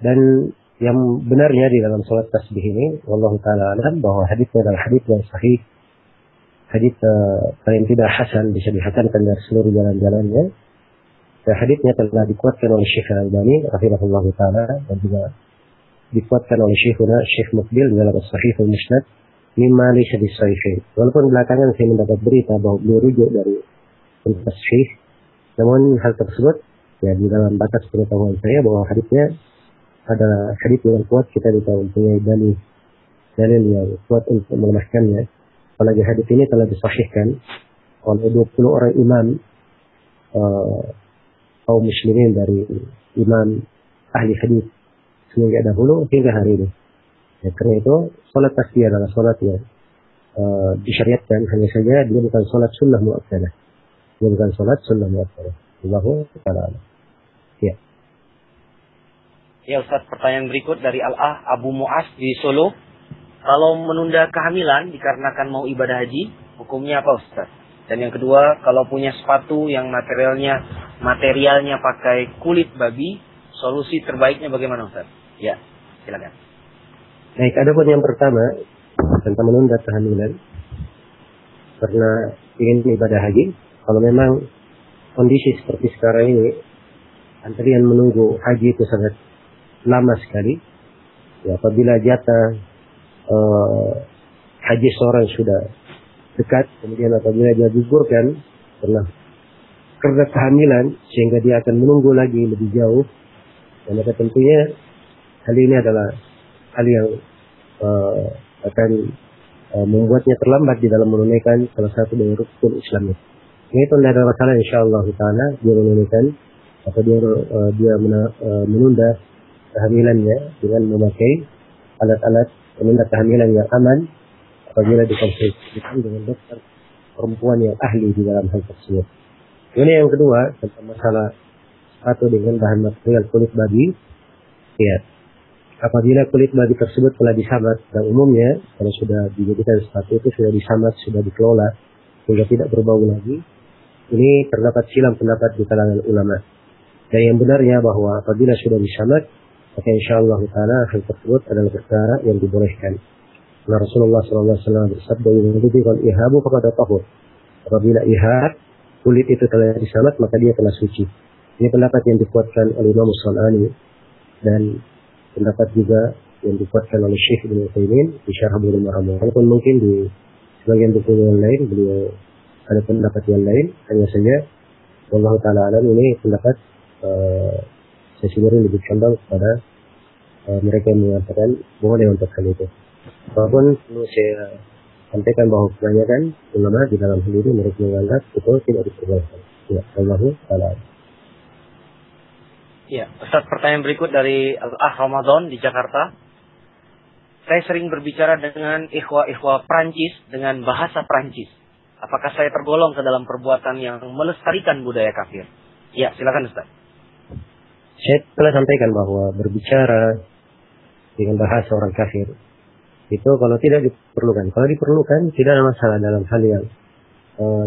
Dan yang benarnya di dalam sholat tasbih ini, wallahu taala alam, bahwa hadisnya adalah hadis yang sahih, hadis paling tidak hasan, bisa dihasankan dari seluruh jalan-jalannya. Dan hadisnya telah dikuatkan oleh Syekh Al-Albani rahimahullahu taala, dan juga dikuatkan oleh Syekhuna Syekh Muqbil dalam As-Sahih Al-Musnad mimma laysa bis-sahih. Walaupun belakangan saya mendapat berita bahwa beliau rujuk dari Syekh, namun hal tersebut ya di dalam batas pengetahuan saya bahwa hadisnya adalah hadis yang kuat. Kita bisa mempunyai dalil yang kuat untuk melemahkannya. Apalagi hadis ini telah disahihkan oleh 20 orang imam kaum muslimin dari imam ahli hadis sehingga dahulu hingga hari ini. Ya, karena itu salat tasbih adalah salat yang disyariatkan, hanya saja dia bukan salat sunnah muakkadah. Dia bukan salat sunnah muakkadah. Allahu ta'ala. Ya. Ya Ustaz, pertanyaan berikut dari Al-Ah Abu Mu'az di Solo. Kalau menunda kehamilan dikarenakan mau ibadah haji, hukumnya apa Ustaz? Dan yang kedua, kalau punya sepatu yang materialnya pakai kulit babi, solusi terbaiknya bagaimana Ustaz? Ya, silakan. Baik, adapun yang pertama tentang menunda kehamilan karena ingin ibadah haji, kalau memang kondisi seperti sekarang ini, antrian menunggu haji itu sangat lama sekali. Ya, apabila jatah haji seorang sudah dekat, kemudian apabila dia gugurkan karena kehamilan, sehingga dia akan menunggu lagi lebih jauh, dan maka tentunya hal ini adalah hal yang akan membuatnya terlambat di dalam menunaikan salah satu dari rukun Islam. Ini itu tidak ada masalah, insyaallah taala dia menunaikan atau dia menunda kehamilannya dengan memakai alat-alat penunda kehamilan yang aman apabila dikonsultasikan dengan dokter perempuan yang ahli di dalam hal tersebut. Ini yang kedua tentang masalah sepatu dengan bahan material kulit babi. Ya, apabila kulit babi tersebut telah disamat, dan umumnya kalau sudah dijadikan sepatu itu sudah disamat, sudah dikelola sehingga tidak berbau lagi, ini terdapat silang pendapat di kalangan ulama. Dan yang benarnya bahwa apabila sudah disamat, maka insyaallah taala hal tersebut adalah perkara yang dibolehkan. Nah, Rasulullah SAW bersabda, "Yang kalau ihabu faqad tahur." Apabila ihab kulit itu telah disamat, maka dia telah suci. Ini pendapat yang dikuatkan oleh Imam As-San'ani, dan pendapat juga yang dikuatkan oleh Syekh Ibnu Utsaimin di Syarah Bulughul Maram. Walaupun mungkin di sebagian buku yang lain beliau ada pendapat yang lain, hanya saja wallahu taala alam ini pendapat saya sendiri lebih condong kepada mereka yang mengatakan boleh untuk hal itu. Walaupun perlu saya sampaikan bahwa kebanyakan ulama di dalam hal ini mereka menganggap itu tidak diperbolehkan. Ya, wallahu taala. Ya, Ustaz, pertanyaan berikut dari Al-Ah Ramadan di Jakarta. Saya sering berbicara dengan ikhwah-ikhwah Prancis dengan bahasa Prancis. Apakah saya tergolong ke dalam perbuatan yang melestarikan budaya kafir? Ya, silakan Ustaz. Saya telah sampaikan bahwa berbicara dengan bahasa orang kafir itu kalau tidak diperlukan. Kalau diperlukan tidak ada masalah dalam hal yang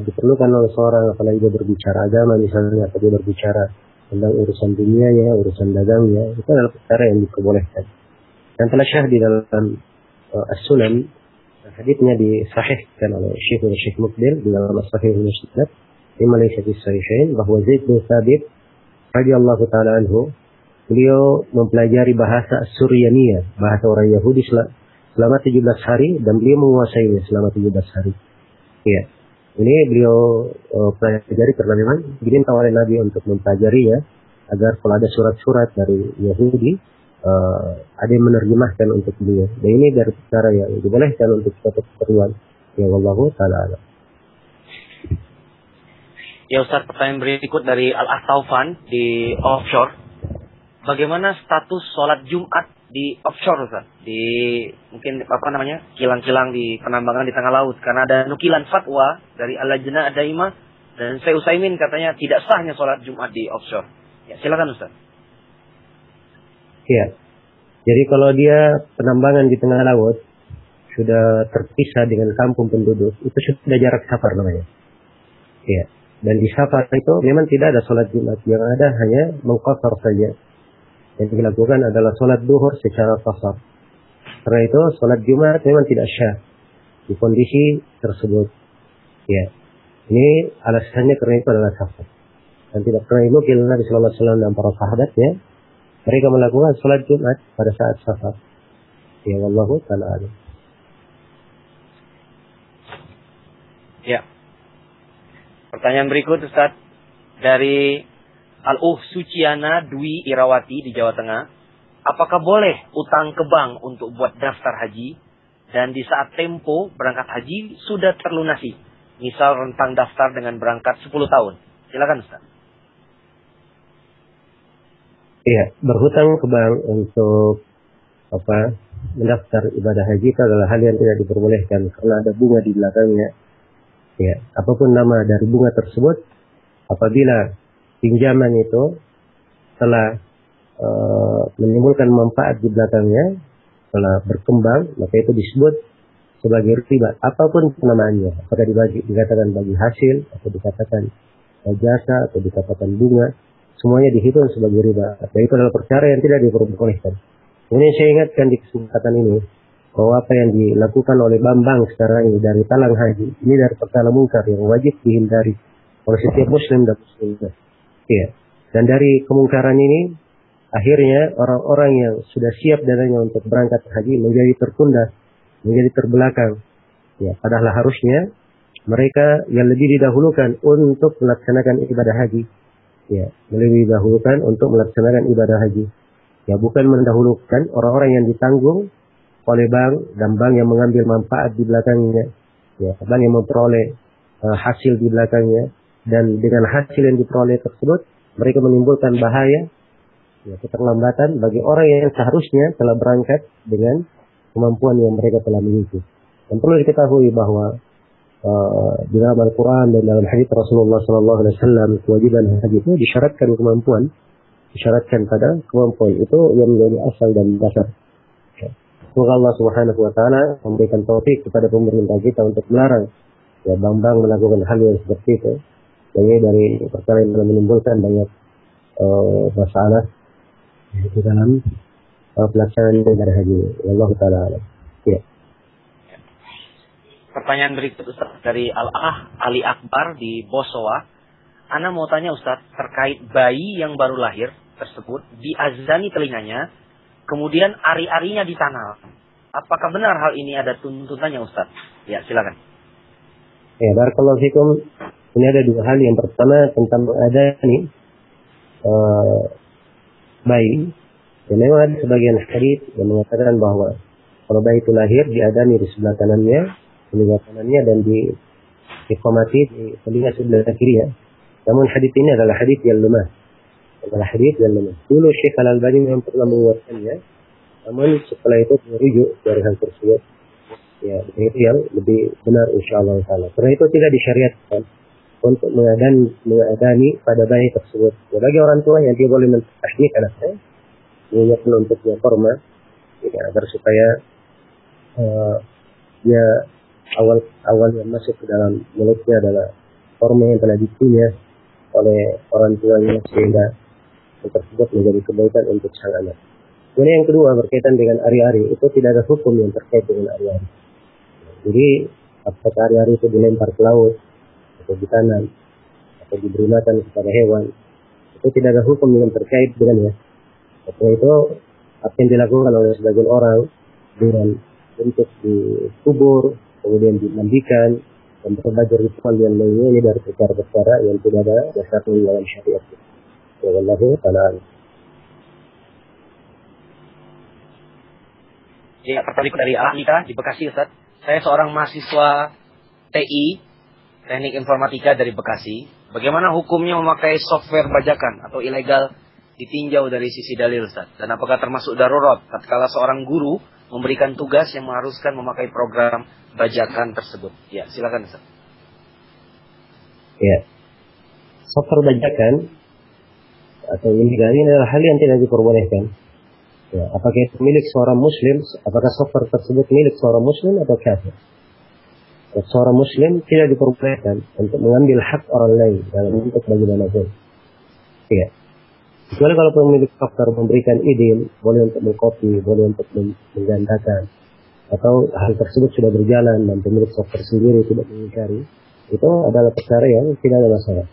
diperlukan oleh seorang, apalagi dia berbicara agama misalnya, atau dia berbicara tentang urusan dunianya, urusan dagangnya, itu adalah perkara yang diperbolehkan. Dan telah syahid di dalam As-Sunan, haditsnya disahihkan oleh Syekh Muqbil di dalam As-Sahih Al-Musnad di Malaysia di Sahihain, bahwa Zaid bin Thabit radhiyallahu taala anhu, beliau mempelajari bahasa Suryaniyah, bahasa orang Yahudi selama 17 hari, dan beliau menguasainya selama 17 hari. Ya. Ini beliau pelajari karena memang diminta oleh Nabi untuk mempelajarinya, agar kalau ada surat-surat dari Yahudi ada yang menerjemahkan untuk beliau. Dan ini dari perkara yang dibolehkan untuk suatu keperluan. Ya, wallahu taala alam. Ya Ustaz, pertanyaan berikut dari Al-Ahtaufan di offshore. Bagaimana status sholat Jumat di offshore Ustaz? Di mungkin kilang-kilang di penambangan di tengah laut. Karena ada nukilan fatwa dari Al-Lajnah Ad-Daimah dan Syekh Utsaimin katanya tidak sahnya sholat Jumat di offshore. Ya, silakan Ustaz. Ya. Jadi kalau dia penambangan di tengah laut sudah terpisah dengan kampung penduduk, itu sudah jarak safar namanya. Ya. Dan di safar itu memang tidak ada sholat Jumat, yang ada hanya mengqasar saja. Yang dilakukan adalah sholat duhur secara qasar. Karena itu sholat Jumat memang tidak syah di kondisi tersebut. Ya, ini alasannya karena itu adalah safar. Dan tidak pernah dinukil Nabi Sallallahu Alaihi Wasallam dan para sahabatnya mereka melakukan sholat Jumat pada saat safar. Ya, wallahu ta'ala alam. Ya. Pertanyaan berikut Ustaz dari Suciana Dwi Irawati di Jawa Tengah. Apakah boleh utang ke bank untuk buat daftar haji dan di saat tempo berangkat haji sudah terlunasi? Misal rentang daftar dengan berangkat 10 tahun. Silakan Ustaz. Iya, berhutang ke bank untuk mendaftar ibadah haji itu adalah hal yang tidak diperbolehkan karena ada bunga di belakangnya. Ya, apapun nama dari bunga tersebut, apabila pinjaman itu telah menimbulkan manfaat di belakangnya, telah berkembang, maka itu disebut sebagai riba. Apapun namaannya, apakah dikatakan bagi hasil, atau dikatakan jasa, atau dikatakan bunga, semuanya dihitung sebagai riba. Dan itu adalah perkara yang tidak diperbolehkan. Kemudian saya ingatkan di kesempatan ini bahwa apa yang dilakukan oleh Bambang sekarang ini dari talang haji, ini dari perkara mungkar yang wajib dihindari oleh setiap muslim dan muslimah. Ya. Dan dari kemungkaran ini, akhirnya orang-orang yang sudah siap dananya untuk berangkat haji menjadi tertunda, menjadi terbelakang. Ya, padahal harusnya mereka yang lebih didahulukan untuk melaksanakan ibadah haji. Ya, lebih didahulukan untuk melaksanakan ibadah haji. Ya, bukan mendahulukan orang-orang yang ditanggung oleh bank dan bank yang mengambil manfaat di belakangnya. Ya, bank yang memperoleh hasil di belakangnya, dan dengan hasil yang diperoleh tersebut mereka menimbulkan bahaya, ya, keterlambatan bagi orang yang seharusnya telah berangkat dengan kemampuan yang mereka telah miliki. Dan perlu diketahui bahwa di dalam Al-Quran dan dalam hadits Rasulullah SAW, kewajiban haji itu disyaratkan kemampuan, disyaratkan pada kemampuan itu yang menjadi asal dan dasar. Semoga Allah Subhanahu Wa Taala memberikan taufik kepada pemerintah kita untuk melarang ya bank-bank melakukan hal yang seperti itu. Jadi dari perkara yang menimbulkan banyak masalah di dalam pelaksanaan ibadah haji. Allah Taala. Ya. Pertanyaan berikut Ustaz dari Ali Akbar di Bosowa. Ana mau tanya Ustaz terkait bayi yang baru lahir tersebut diazani telinganya, kemudian ari-arinya ditanam. Apakah benar hal ini ada tuntutannya Ustaz? Ya, silakan. Ya, barakallahu fikum. Ini ada dua hal. Yang pertama tentang mengadani bayi. Ya, memang ada sebagian hadits yang mengatakan bahwa kalau bayi itu lahir diadani di sebelah kanannya, telinga kanannya, dan di iqamati di telinga sebelah kirinya. Namun hadits ini adalah hadits yang lemah. Dulu Syekh Al-Albani memang pernah menguatkannya, namun setelah itu merujuk dari hal tersebut. Ya, itu yang lebih benar insyaallah taala. Karena itu tidak disyariatkan untuk mengadani pada bayi tersebut. Ya, bagi orang tua yang dia boleh mentahdik anaknya, mengingatkan untuk dia korma, ya, agar supaya dia awal yang masuk ke dalam mulutnya adalah korma yang telah dikunyah oleh orang tuanya, sehingga yang tersebut menjadi kebaikan untuk sang anak. Kemudian yang kedua berkaitan dengan ari-ari, itu tidak ada hukum yang terkait dengan ari-ari. Jadi apakah ari-ari itu dilempar ke laut, atau ditanam, atau diberi makan kepada hewan, itu tidak ada hukum yang terkait dengannya. Karena itu apa yang dilakukan oleh sebagian orang dengan untuk dikubur, kemudian dimandikan, dan berbagai ritual yang lainnya, ini dari perkara-perkara yang tidak ada dasarnya dalam syariat. Wallahu ta'ala. Ya, pertanyaan dari Alika di Bekasi Ustaz. Saya seorang mahasiswa TI, Teknik Informatika dari Bekasi. Bagaimana hukumnya memakai software bajakan atau ilegal ditinjau dari sisi dalil Ustaz? Dan apakah termasuk darurat tatkala seorang guru memberikan tugas yang mengharuskan memakai program bajakan tersebut? Ya, silakan Ustaz. Ya. Software bajakan atau ilegal ini adalah hal yang tidak diperbolehkan. Ya, apakah itu milik seorang muslim, apakah software tersebut milik seorang muslim atau kafir? Seorang muslim tidak diperbolehkan untuk mengambil hak orang lain dalam bentuk bagaimanapun. Ya. Kecuali kalau pemilik software memberikan izin, boleh untuk mengcopy, boleh untuk menggandakan, atau hal tersebut sudah berjalan dan pemilik software sendiri tidak mengingkari, itu adalah perkara yang tidak ada masalah.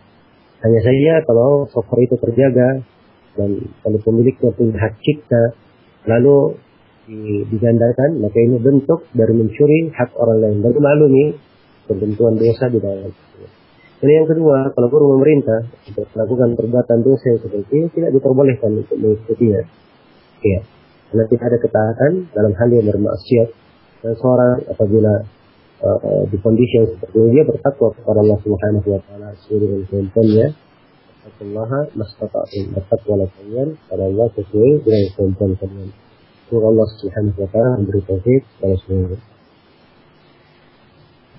Hanya saja kalau software itu terjaga dan kalau pemiliknya punya hak cipta lalu digandakan, maka ini bentuk dari mencuri hak orang lain dan memaklumi ketentuan dosa di dalam. Ini yang kedua, kalau guru memerintah untuk melakukan perbuatan dosa yang seperti ini tidak diperbolehkan untuk mengikutinya. Ya, karena tidak ada ketaatan dalam hal yang bermaksiat. Dan seorang apabila di kondisi yang seperti ini dia bertakwa kepada Allah Subhanahu wa taala sesuai dengan kemampuannya. Allah mastata'tum, bertakwalah kalian kepada Allah sesuai dengan kemampuan kalian. Semoga Allah Subhanahu wa taala memberi taufik kepada semuanya.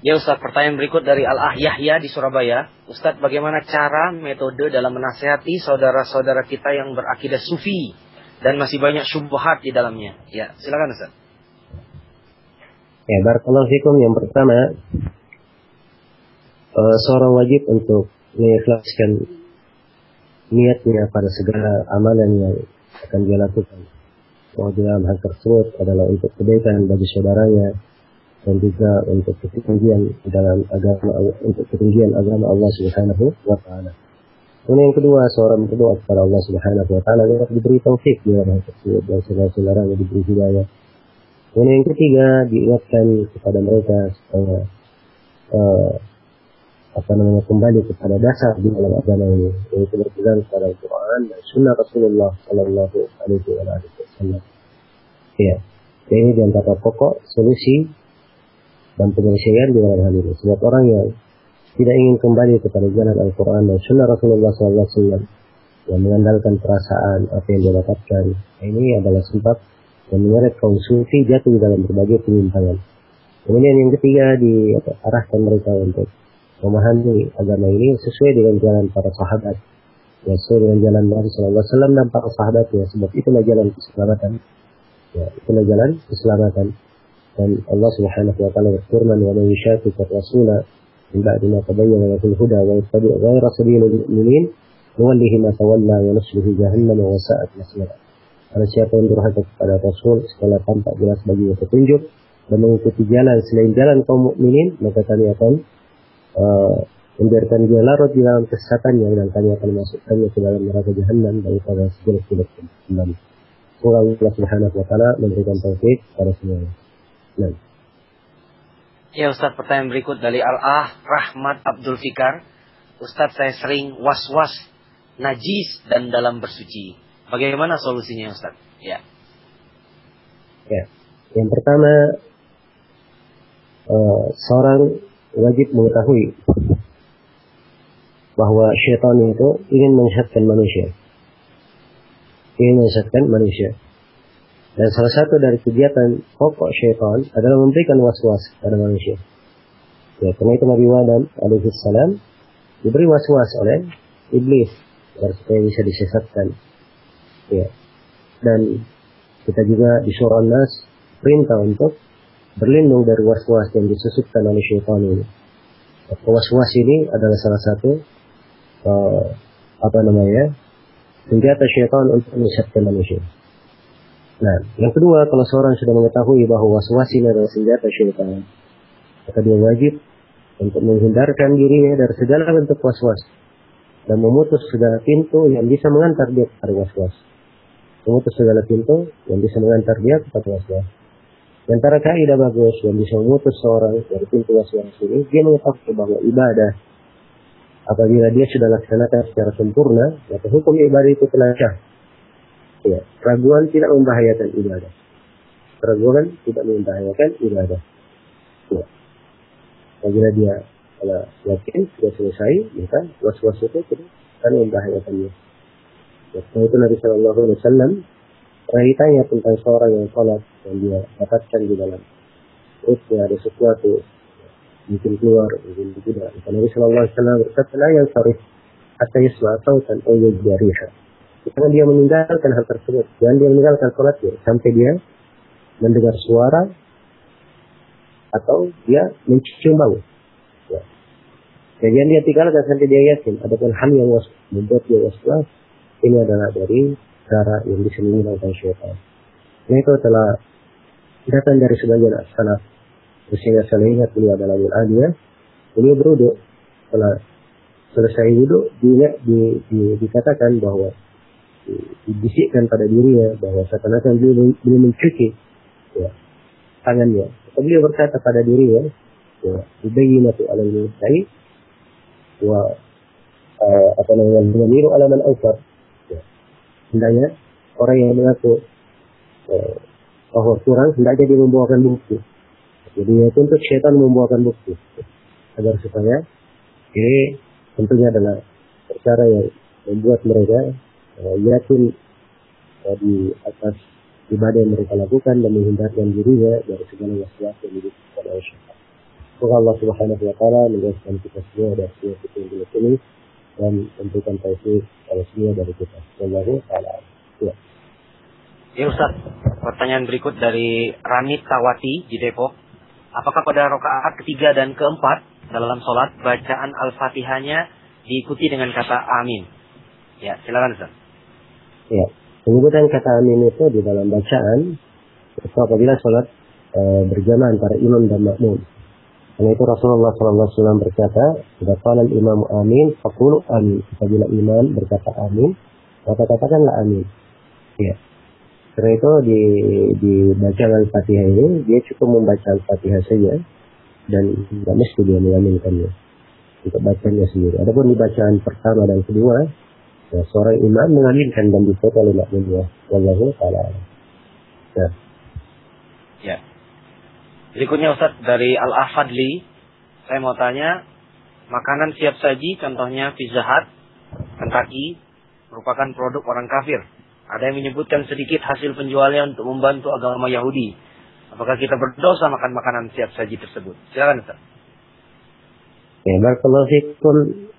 Ya Ustaz, pertanyaan berikut dari Al-Ah Yahya di Surabaya. Ustaz, bagaimana cara metode dalam menasihati saudara-saudara kita yang berakidah sufi dan masih banyak syubhat di dalamnya? Ya, silakan Ustaz. Ya, barakallahu fikum. Yang pertama, seorang wajib untuk mengikhlaskan niatnya pada segala amalan yang akan dia lakukan. Bahwa dalam hal tersebut adalah untuk kebaikan bagi saudaranya dan juga untuk ketinggian dalam agama, untuk ketinggian agama Allah Subhanahu wa taala. Kemudian yang kedua, seorang berdoa kepada Allah Subhanahu wa taala agar diberi taufik di dalam hal tersebut dan saudara-saudaranya diberi hidayah. Kemudian yang ketiga, diingatkan kepada mereka supaya kembali kepada dasar di dalam agama ini, yaitu berpegang kepada Al-Quran dan Sunnah Rasulullah Sallallahu Alaihi Wasallam. Ya, ini di antara pokok solusi dan penyelesaian di dalam hal ini. Sebab orang yang tidak ingin kembali kepada jalan Al-Quran dan Sunnah Rasulullah Sallallahu Alaihi Wasallam yang mengandalkan perasaan apa yang dia dapatkan, ini adalah sebab yang menyeret kaum sufi jatuh di dalam berbagai penyimpangan. Kemudian yang ketiga, diarahkan mereka untuk memahami agama ini sesuai dengan jalan para sahabat, ya, sesuai dengan jalan Nabi Sallallahu Alaihi Wasallam dan para sahabatnya. Sebab itulah jalan keselamatan. Ya, itulah jalan keselamatan. Dan Allah Subhanahu wa taala berfirman, "Wa man yushaqiqir rasula min ba'di ma tabayyana lahu al-huda wa yattabi' ghayra sabilil mu'minin nuwallihi ma tawalla wa nuslihi jahannam wa sa'at masira." Karena siapa yang durhaka kepada Rasul setelah tampak jelas baginya petunjuk dan mengikuti jalan selain jalan kaum mukminin, maka kami akan membiarkan dia larut di dalam kesesatannya dan kami akan masukkannya ke dalam neraka jahannam dan pada sejelek-jelek kembali. Semoga Allah Subhanahu wa taala memberikan taufik kepada semuanya. Nah. Ya Ustaz, pertanyaan berikut dari Al-Ah Rahmat Abdul Fikar. Ustaz, saya sering was-was, najis dan dalam bersuci. Bagaimana solusinya Ustaz? Ya. Ya. Yang pertama, seorang wajib mengetahui bahwa syaitan itu ingin menyesatkan manusia. Dan salah satu dari kegiatan pokok syaitan adalah memberikan was-was pada manusia. Ya, karena itu Nabi Adam alaihissalam diberi was-was oleh iblis agar supaya bisa disesatkan. Ya. Dan kita juga di surah An-Nas perintah untuk berlindung dari was-was yang disusupkan oleh syaitan ini. Was-was ini adalah salah satu senjata syaitan untuk menyesatkan manusia. Nah, yang kedua, kalau seorang sudah mengetahui bahwa was-was ini adalah senjata syaitan, maka dia wajib untuk menghindarkan dirinya dari segala bentuk was-was dan memutus segala pintu yang bisa mengantar dia kepada was-was. Memutus segala pintu yang bisa mengantar dia kepada was-was. Di antara kaidah bagus yang bisa memutus seorang dari pintu was-was ini, dia mengetahui bahwa ibadah apabila dia sudah laksanakan secara sempurna, maka hukum ibadah itu telah sah. Ya, keraguan tidak membahayakan ibadah. Ya. Apabila dia yakin sudah selesai, maka was-was itu tidak akan membahayakannya. Setelah itu Nabi Sallallahu Alaihi Wasallam ditanya tentang seorang yang sholat dan dia dapatkan di dalam perutnya ada sesuatu, mungkin keluar, mungkin tidak. Nabi Sallallahu Alaihi Wasallam berkata, "La yansarif hatta yasma'a sautan aw yajida riha." Jangan dia meninggalkan hal tersebut, jangan dia meninggalkan sholatnya sampai dia mendengar suara atau dia mencium bau. Ya. Jangan dia tinggalkan sampai dia yakin. Adapun hal yang membuat dia was-was, ini adalah dari cara yang disembunyikan oleh syaitan. Ini itu telah datang dari sebagian as-salaf. Sehingga saya ingat beliau adalah Al-Aliyah. Beliau berwudu. Setelah selesai wudu, dikatakan bahwa dibisikkan pada dirinya bahwa seakan-akan beliau mencuci ya, tangannya. Beliau berkata pada dirinya, yubayyinatu alal mustahil wa meniru alaman awfar. Hendaknya orang yang mengaku bahwa kurang, hendaknya dia membawakan bukti. Jadi ya, tuntut syaitan membawakan bukti agar supaya ini tentunya adalah perkara yang membuat mereka yakin di atas ibadah yang mereka lakukan dan menghindarkan dirinya dari segala masalah yang diberikan oleh syaitan. Semoga Allah Subhanahu wa taala menjadikan kita semua dari semua petunjuk ini dan memberikan taufik pada semua dari kita. Wallahu a'lam. Ya Ustaz, pertanyaan berikut dari Ranit Tawati di Depok. Apakah pada rakaat ketiga dan keempat dalam sholat bacaan Al-Fatihahnya diikuti dengan kata amin? Ya, silakan Ustaz. Ya, penyebutan kata amin itu di dalam bacaan itu apabila sholat berjamaah antara imam dan makmum. Karena itu Rasulullah SAW berkata, "Jika qala al-imam amin, faqulu amin." Apabila imam berkata amin, maka katakanlah amin. Ya. Karena itu di bacaan Al-Fatihah ini dia cukup membaca Al-Fatihah saja dan tidak mesti dia mengaminkannya untuk bacanya sendiri. Adapun di bacaan pertama dan kedua, ya, seorang imam mengaminkan dan difoto oleh makmumnya. Wallahu ta'ala. Ya. Ya. Berikutnya Ustaz dari Al-Afadli, saya mau tanya, makanan siap saji contohnya Pizza Hut, Kentucky merupakan produk orang kafir. Ada yang menyebutkan sedikit hasil penjualnya untuk membantu agama Yahudi. Apakah kita berdosa makan makanan siap saji tersebut? Silakan Ustaz. Ya, barakallahu fikum.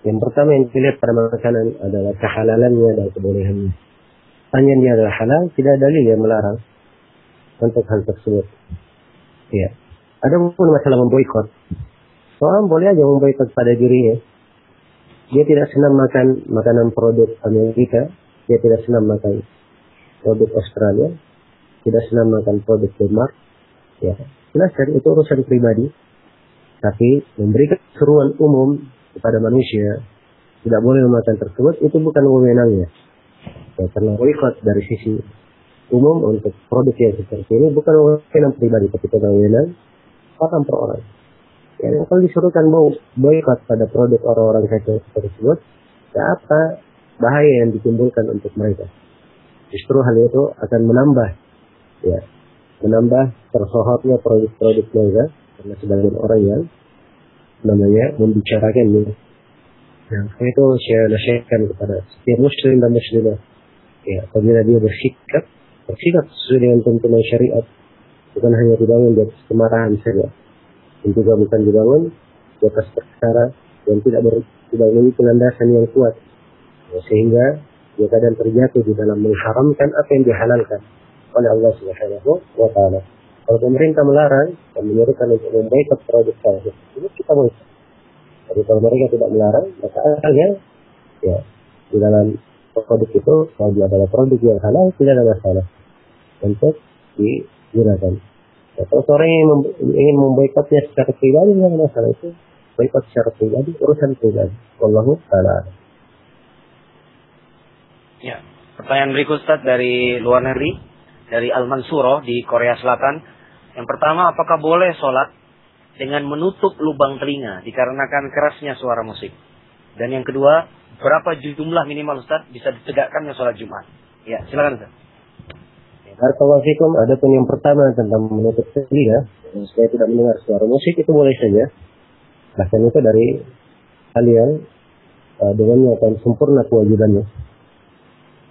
Yang pertama yang dilihat pada makanan adalah kehalalannya dan kebolehannya. Hanya dia adalah halal, tidak ada dalil yang melarang untuk hal tersebut. Ya. Ada pun masalah memboikot. Seorang boleh aja memboikot pada dirinya. Dia tidak senang makan makanan produk Amerika. Dia tidak senang makan produk Australia. Tidak senang makan produk Denmark. Ya. Jelaskan itu urusan pribadi. Tapi memberikan seruan umum kepada manusia tidak boleh memakan tersebut, itu bukan wewenangnya. Ya, karena boikot dari sisi umum untuk produk yang seperti ini bukan wewenang pribadi, tapi wewenang orang per orang. Ya, kalau disuruhkan boikot pada produk orang-orang tersebut, ya apa bahaya yang ditimbulkan untuk mereka? Justru hal itu akan menambah tersohornya produk-produk mereka, karena sebagian orang yang membicarakannya. Yang itu saya nasihatkan kepada setiap muslim dan muslimah. Ya, apabila dia bersikap sesuai dengan tuntunan syariat, bukan hanya dibangun di atas kemarahan saja, dan juga bukan dibangun di atas perkara yang tidak memiliki landasan yang kuat, ya, sehingga dia kadang terjatuh di dalam mengharamkan apa yang dihalalkan oleh Allah Subhanahu wa taala. Kalau pemerintah melarang dan menyuruhkan untuk memboikot produk tersebut, itu kita boikot. Tapi kalau mereka tidak melarang, maka asalnya ya di dalam produk itu kalau dia adalah produk yang halal tidak ada masalah untuk digunakan. Ya, kalau seorang yang ingin memboikotnya secara pribadi tidak ada masalah, itu boikot secara pribadi, urusan pribadi. Wallahu ta'ala. Ya, pertanyaan berikut Ustaz dari luar negeri, dari Al-Mansuro di Korea Selatan. Yang pertama, apakah boleh sholat dengan menutup lubang telinga dikarenakan kerasnya suara musik? Dan yang kedua, berapa jumlah minimal Ustaz bisa ditegakkannya sholat Jumat? Ya, silakan Ustaz. Barakallahu fikum. Adapun yang pertama tentang menutup telinga supaya tidak mendengar suara musik, itu boleh saja. Bahkan itu dari hal yang dengannya akan sempurna kewajibannya.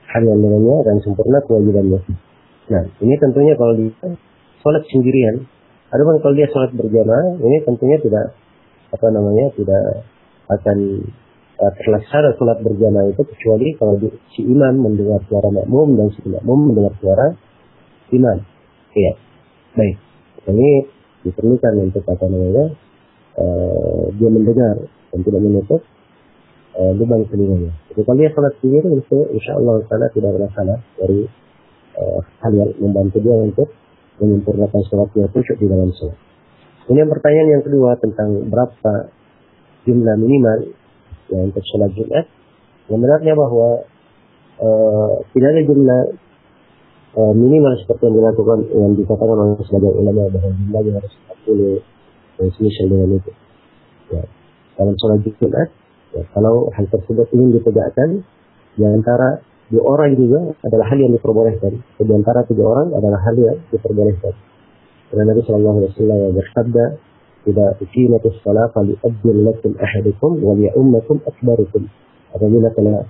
Hal yang dengannya akan sempurna kewajibannya. Nah, ini tentunya kalau di sholat sendirian. Adapun kalau dia sholat berjamaah, ini tentunya tidak akan terlaksana sholat berjamaah itu, kecuali kalau si imam mendengar suara makmum dan si makmum mendengar suara imam. Iya, baik. Ini diperlukan untuk dia mendengar dan tidak menutup lubang telinganya. Jadi kalau dia sholat sendiri itu insya Allah taala tidak ada masalah dari hal yang membantu dia untuk menyempurnakan sholatnya khusyuk di dalam sholat. Kemudian pertanyaan yang kedua tentang berapa jumlah minimal yang untuk sholat Jumat. Yang benarnya bahwa tidak ada jumlah minimal seperti yang dilakukan yang dikatakan oleh sebagian ulama bahwa jumlahnya harus 40 dan semisal dengan itu. Ya. Dalam sholat Jumat, ya, kalau hal tersebut ingin ditegakkan, di antara 2 orang juga adalah hal yang diperbolehkan. Di antara 3 orang adalah hal yang diperbolehkan. Karena Nabi Sallallahu Alaihi Wasallam bersabda, "Idza uqimatis shalah fali'addil lakum ahadukum wa liya'ummakum akbarukum." Apabila telah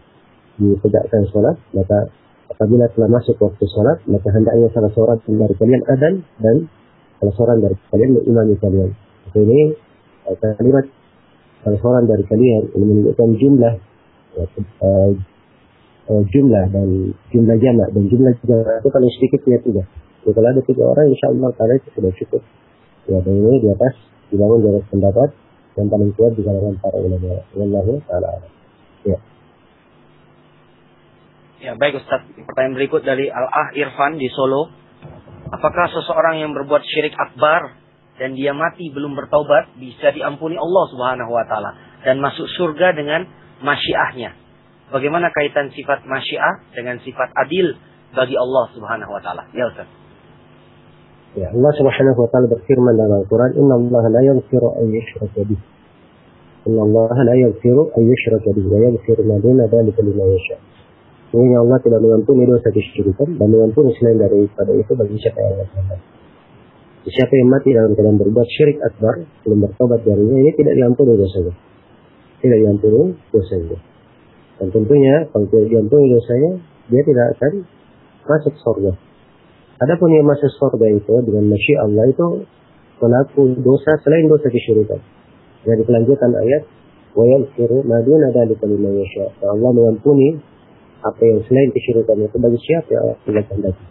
ditegakkan sholat, maka apabila telah masuk waktu sholat, maka hendaknya salah seorang dari kalian adzan dan salah seorang dari kalian mengimami kalian. Ini kalimat salah seorang dari kalian ini menunjukkan jumlah jumlah dan jumlah jamak, dan jumlah jamak itu kalau sedikit ya 3. Jadi kalau ada 3 orang insya Allah taala itu sudah cukup. Ya, dan ini di atas dibangun dari pendapat yang paling kuat di kalangan para ulama. Wallahu taala. Ya. Ya, baik Ustaz. Pertanyaan berikut dari Al-Ah Irfan di Solo. Apakah seseorang yang berbuat syirik akbar dan dia mati belum bertaubat bisa diampuni Allah Subhanahu wa taala dan masuk surga dengan masyiahnya? Bagaimana kaitan sifat masyiah dengan sifat adil bagi Allah Subhanahu wa taala? Ya Ustaz. Ya, Allah Subhanahu wa taala berfirman dalam Al-Qur'an, "Innallaha la yaghfiru an yushraka bihi. Innallaha la yaghfiru an yushraka bihi wa yaghfiru ma duna dzalika liman yasha." Sesungguhnya Allah tidak mengampuni dosa kesyirikan dan mengampuni selain daripada itu bagi siapa yang Allah kehendaki. Siapa yang mati dalam keadaan berbuat syirik akbar belum bertobat darinya, ini tidak diampuni dosanya. Tidak diampuni dosanya. Dan tentunya kalau tidak diampuni dosanya, dia tidak akan masuk surga. Adapun yang masuk surga itu dengan masyiah Allah itu pelaku dosa selain dosa kesyirikan. Dari kelanjutan ayat, wa yaghfiru ma duna dzalika liman yasha. Allah mengampuni apa yang selain kesyirikan itu bagi siapa yang Allah kehendaki.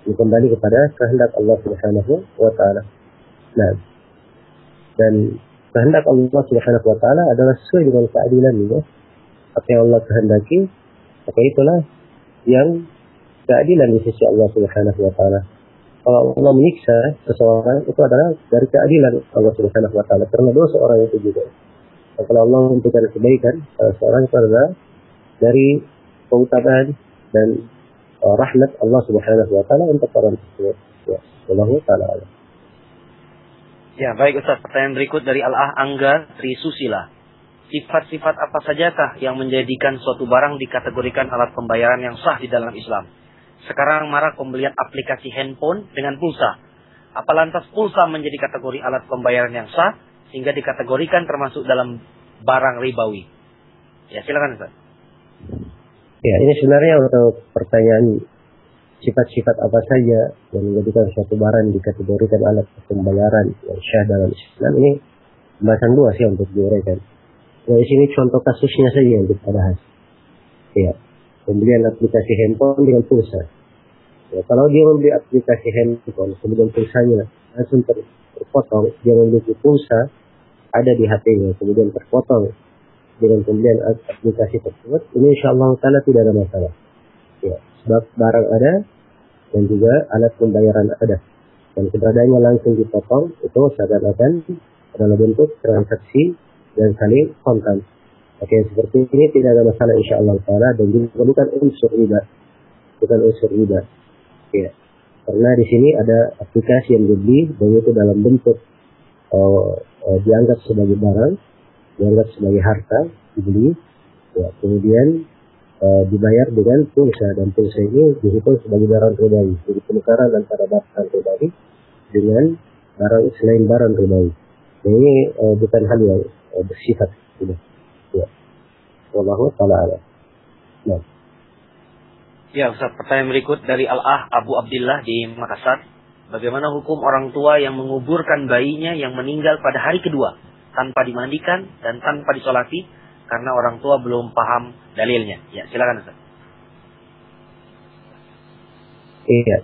Ini kembali kepada kehendak Allah Subhanahu wa taala. Nah, dan kehendak Allah Subhanahu wa taala adalah sesuai dengan keadilannya. Apa yang Allah kehendaki, maka itulah yang keadilan di sisi Allah Subhanahu wa taala. Kalau Allah menyiksa seseorang, itu adalah dari keadilan Allah Subhanahu wa taala karena dosa orang itu juga. Dan kalau Allah memberikan kebaikan pada seorang, itu adalah dari keutamaan dan rahmat Allah Subhanahu wa taala untuk orang tersebut. Ya, wallahu taala. Ya, baik Ustaz. Pertanyaan berikut dari Al-Ah Angga Tri Susila. Sifat-sifat apa sajakah yang menjadikan suatu barang dikategorikan alat pembayaran yang sah di dalam Islam? Sekarang marak pembelian aplikasi handphone dengan pulsa. Apa lantas pulsa menjadi kategori alat pembayaran yang sah sehingga dikategorikan termasuk dalam barang ribawi? Ya, silakan Ustaz. Ya, ini sebenarnya untuk pertanyaan sifat-sifat apa saja yang menjadikan suatu barang dikategorikan alat pembayaran yang syah dalam Islam, ini pembahasan luas ya untuk diuraikan. Ya, di sini contoh kasusnya saja yang kita bahas. Ya, pembelian aplikasi handphone dengan pulsa. Ya, kalau dia membeli aplikasi handphone kemudian pulsanya langsung terpotong, dia memiliki pulsa ada di HP-nya kemudian terpotong dengan pembelian aplikasi tersebut, ini insyaallah taala tidak ada masalah. Ya, sebab barang ada dan juga alat pembayaran ada. Dan keberadaannya langsung dipotong, itu seakan-akan adalah bentuk transaksi dan saling kontan. Oke, seperti ini tidak ada masalah insyaallah taala dan juga bukan unsur riba. Bukan unsur riba. Ya. Karena di sini ada aplikasi yang dibeli dan itu dalam bentuk dianggap sebagai barang, dianggap sebagai harta dibeli, ya, kemudian dibayar dengan pulsa, dan pulsa ini dihitung sebagai barang ribawi. Jadi penukaran antara barang ribawi dengan barang selain barang ribawi. Ini bukan hal yang bersifat sudah. Ya. Wallahu taala a'lam. Nah. Ya Ustaz, pertanyaan berikut dari Al-Ah Abu Abdillah di Makassar. Bagaimana hukum orang tua yang menguburkan bayinya yang meninggal pada hari kedua tanpa dimandikan dan tanpa disolati karena orang tua belum paham dalilnya? Ya, silakan Ustaz. Iya.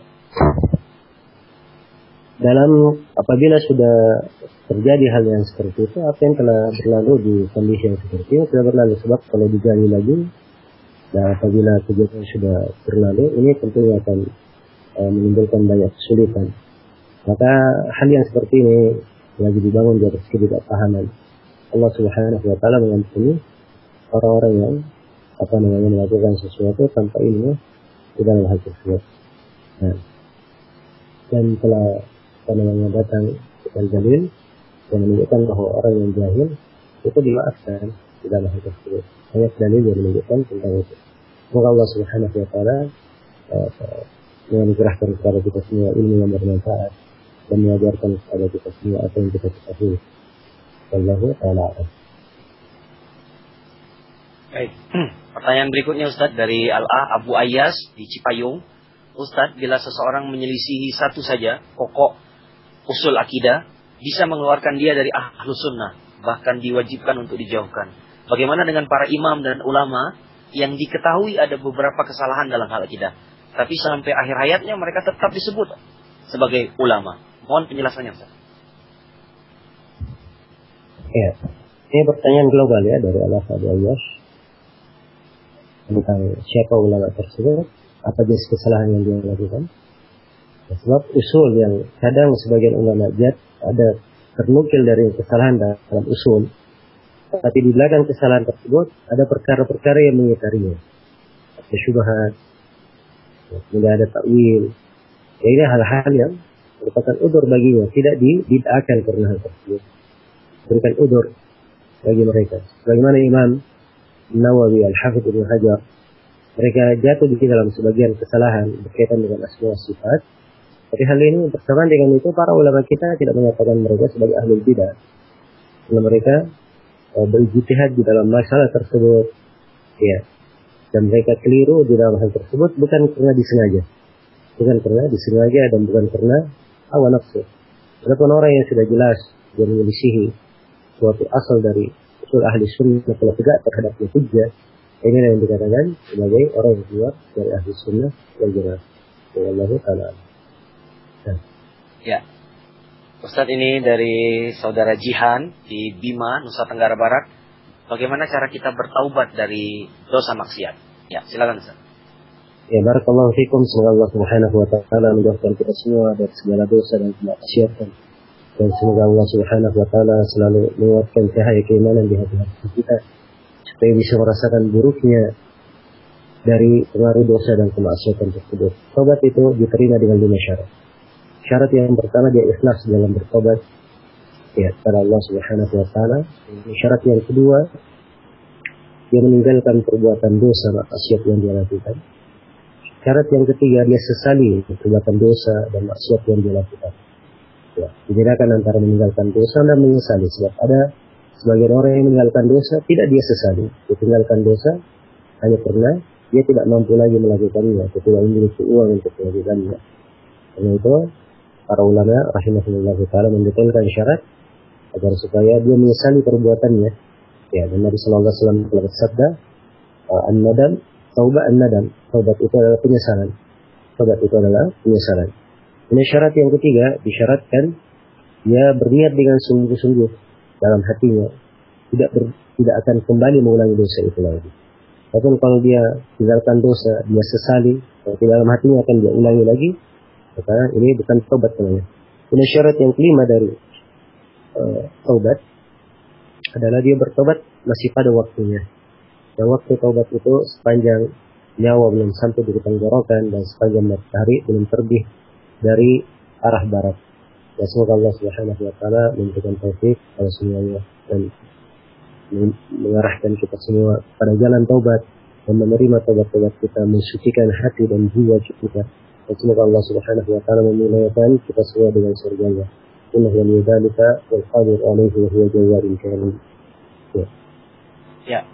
Apabila sudah terjadi hal yang seperti itu, apa yang telah berlalu di kondisi yang seperti ini sudah berlalu. Sebab kalau digali lagi, Dan apabila kejadian sudah berlalu, ini tentunya akan menimbulkan banyak kesulitan. Maka hal yang seperti ini lagi dibangun di atas ketidakpahaman. Allah Subhanahu wa taala mengampuni orang-orang yang melakukan sesuatu tanpa ilmu di dalam hal tersebut. Nah, dan telah datang dalil yang menunjukkan bahwa orang yang jahil itu dimaafkan di dalam hal tersebut. Banyak dalil yang menunjukkan tentang itu. Semoga Allah Subhanahu wa taala menganugerahkan kepada kita semua ilmu yang bermanfaat dan mengajarkan kepada kita semua apa yang kita ketahui. Wallahu a'lam. Baik. Pertanyaan berikutnya Ustaz dari Al-A Abu Ayyas di Cipayung. Ustaz, bila seseorang menyelisihi satu saja pokok usul akidah, bisa mengeluarkan dia dari ahlus sunnah, bahkan diwajibkan untuk dijauhkan. Bagaimana dengan para imam dan ulama yang diketahui ada beberapa kesalahan dalam hal akidah, tapi sampai akhir hayatnya mereka tetap disebut sebagai ulama? Mohon penjelasannya Ustaz. Ya, ini pertanyaan global ya dari Al-Abu Ayyas tentang siapa ulama tersebut, apa jenis kesalahan yang dia lakukan. Ya, sebab usul yang kadang sebagian ulama ada ternukil dari kesalahan dalam usul, tapi di belakang kesalahan tersebut ada perkara-perkara yang mengitarinya, ada syubhat, kemudian ada takwil. Ya, ini hal-hal yang merupakan udzur baginya, tidak dibid'ahkan karena hal tersebut. Berikan udzur bagi mereka. Bagaimana Imam Nawawi, Al-Hafidz Ibnu Hajar, mereka jatuh di dalam sebagian kesalahan berkaitan dengan asma wa sifat. Tapi hal ini bersamaan dengan itu para ulama kita tidak menyatakan mereka sebagai ahlul bidah. Karena mereka berijtihad di dalam masalah tersebut, ya, dan mereka keliru di dalam hal tersebut bukan karena disengaja, dan bukan karena hawa nafsu. Adapun orang yang sudah jelas dia menyelisihi suatu asal dari usul ahli sunnah kalau tidak terhadap hujjah, ini yang dikatakan sebagai orang yang keluar dari ahli sunnah wal jamaah. Wallahu a'lam. Ya, Ustadz, ini dari saudara Jihan di Bima, Nusa Tenggara Barat. Bagaimana cara kita bertaubat dari dosa maksiat? Ya, silakan Ustadz. Ya, barakallahu fikum. Semoga Allah Subhanahu wa taala menjauhkan kita semua dari segala dosa dan kemaksiatan. Dan semoga Allah Subhanahu wa taala selalu menguatkan cahaya keimanan di hati-hati kita supaya bisa merasakan buruknya dari pengaruh dosa dan kemaksiatan tersebut. Taubat itu diterima dengan 5 syarat. Syarat yang pertama dia ikhlas dalam bertobat ya kepada Allah Subhanahu wa taala. Syarat yang kedua dia meninggalkan perbuatan dosa maksiat yang dia lakukan. Syarat yang ketiga dia sesali perbuatan dosa dan maksiat yang dia lakukan. Ya, dibedakan antara meninggalkan dosa dan menyesali. Sebab ada sebagian orang yang meninggalkan dosa tidak dia sesali. Dia tinggalkan dosa hanya karena dia tidak mampu lagi melakukannya, atau tidak memiliki uang untuk melakukannya. Karena itu para ulama rahimahullah taala mendetailkan syarat agar supaya dia menyesali perbuatannya. Ya, dan Nabi sallallahu alaihi wasallam telah bersabda, "An-nadam, taubat an-nadam." Taubat itu adalah penyesalan. Ini syarat yang ketiga, disyaratkan dia berniat dengan sungguh-sungguh dalam hatinya, tidak akan kembali mengulangi dosa itu lagi. Walaupun kalau dia tinggalkan dosa, dia sesali, kalau di dalam hatinya akan dia ulangi lagi, maka ini bukan taubat namanya. Ini syarat yang kelima dari taubat adalah dia bertobat masih pada waktunya. Dan waktu taubat itu sepanjang nyawa belum sampai di tenggorokan dan sepanjang matahari belum terbit dari arah barat. Ya, semoga Allah Subhanahu wa taala memberikan taufik pada semuanya dan mengarahkan kita semua pada jalan taubat dan menerima taubat-taubat kita, mensucikan hati dan jiwa kita. Dan semoga Allah Subhanahu wa taala memuliakan kita semua dengan surganya. Innahu waliyyu dzalika wal qadiru alaihi wa huwa jawwadun karim. Ya.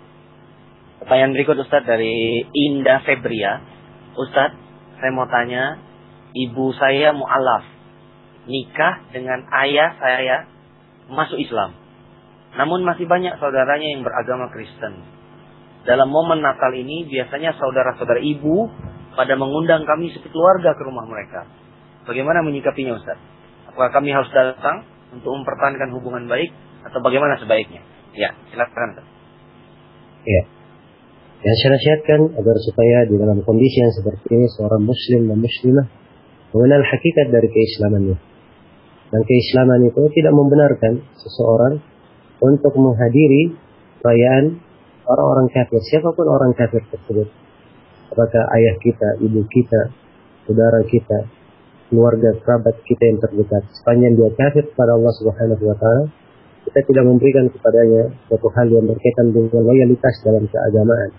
Pertanyaan berikut Ustaz dari Indah Febria. Ustaz, saya mau tanya, ibu saya mu'alaf, nikah dengan ayah saya masuk Islam. Namun masih banyak saudaranya yang beragama Kristen. Dalam momen Natal ini biasanya saudara-saudara ibu pada mengundang kami sekeluarga ke rumah mereka. Bagaimana menyikapinya Ustaz? Apakah kami harus datang untuk mempertahankan hubungan baik atau bagaimana sebaiknya? Ya, silakan Ustaz. Ya. Yang saya nasihatkan agar supaya di dalam kondisi yang seperti ini seorang muslim dan muslimah mengenal hakikat dari keislamannya. Dan keislaman itu tidak membenarkan seseorang untuk menghadiri perayaan orang-orang kafir, siapapun orang kafir tersebut. Apakah ayah kita, ibu kita, saudara kita, keluarga, kerabat kita yang terdekat. Sepanjang dia kafir kepada Allah Subhanahu wa Ta'ala, kita tidak memberikan kepadanya suatu hal yang berkaitan dengan loyalitas dalam keagamaan,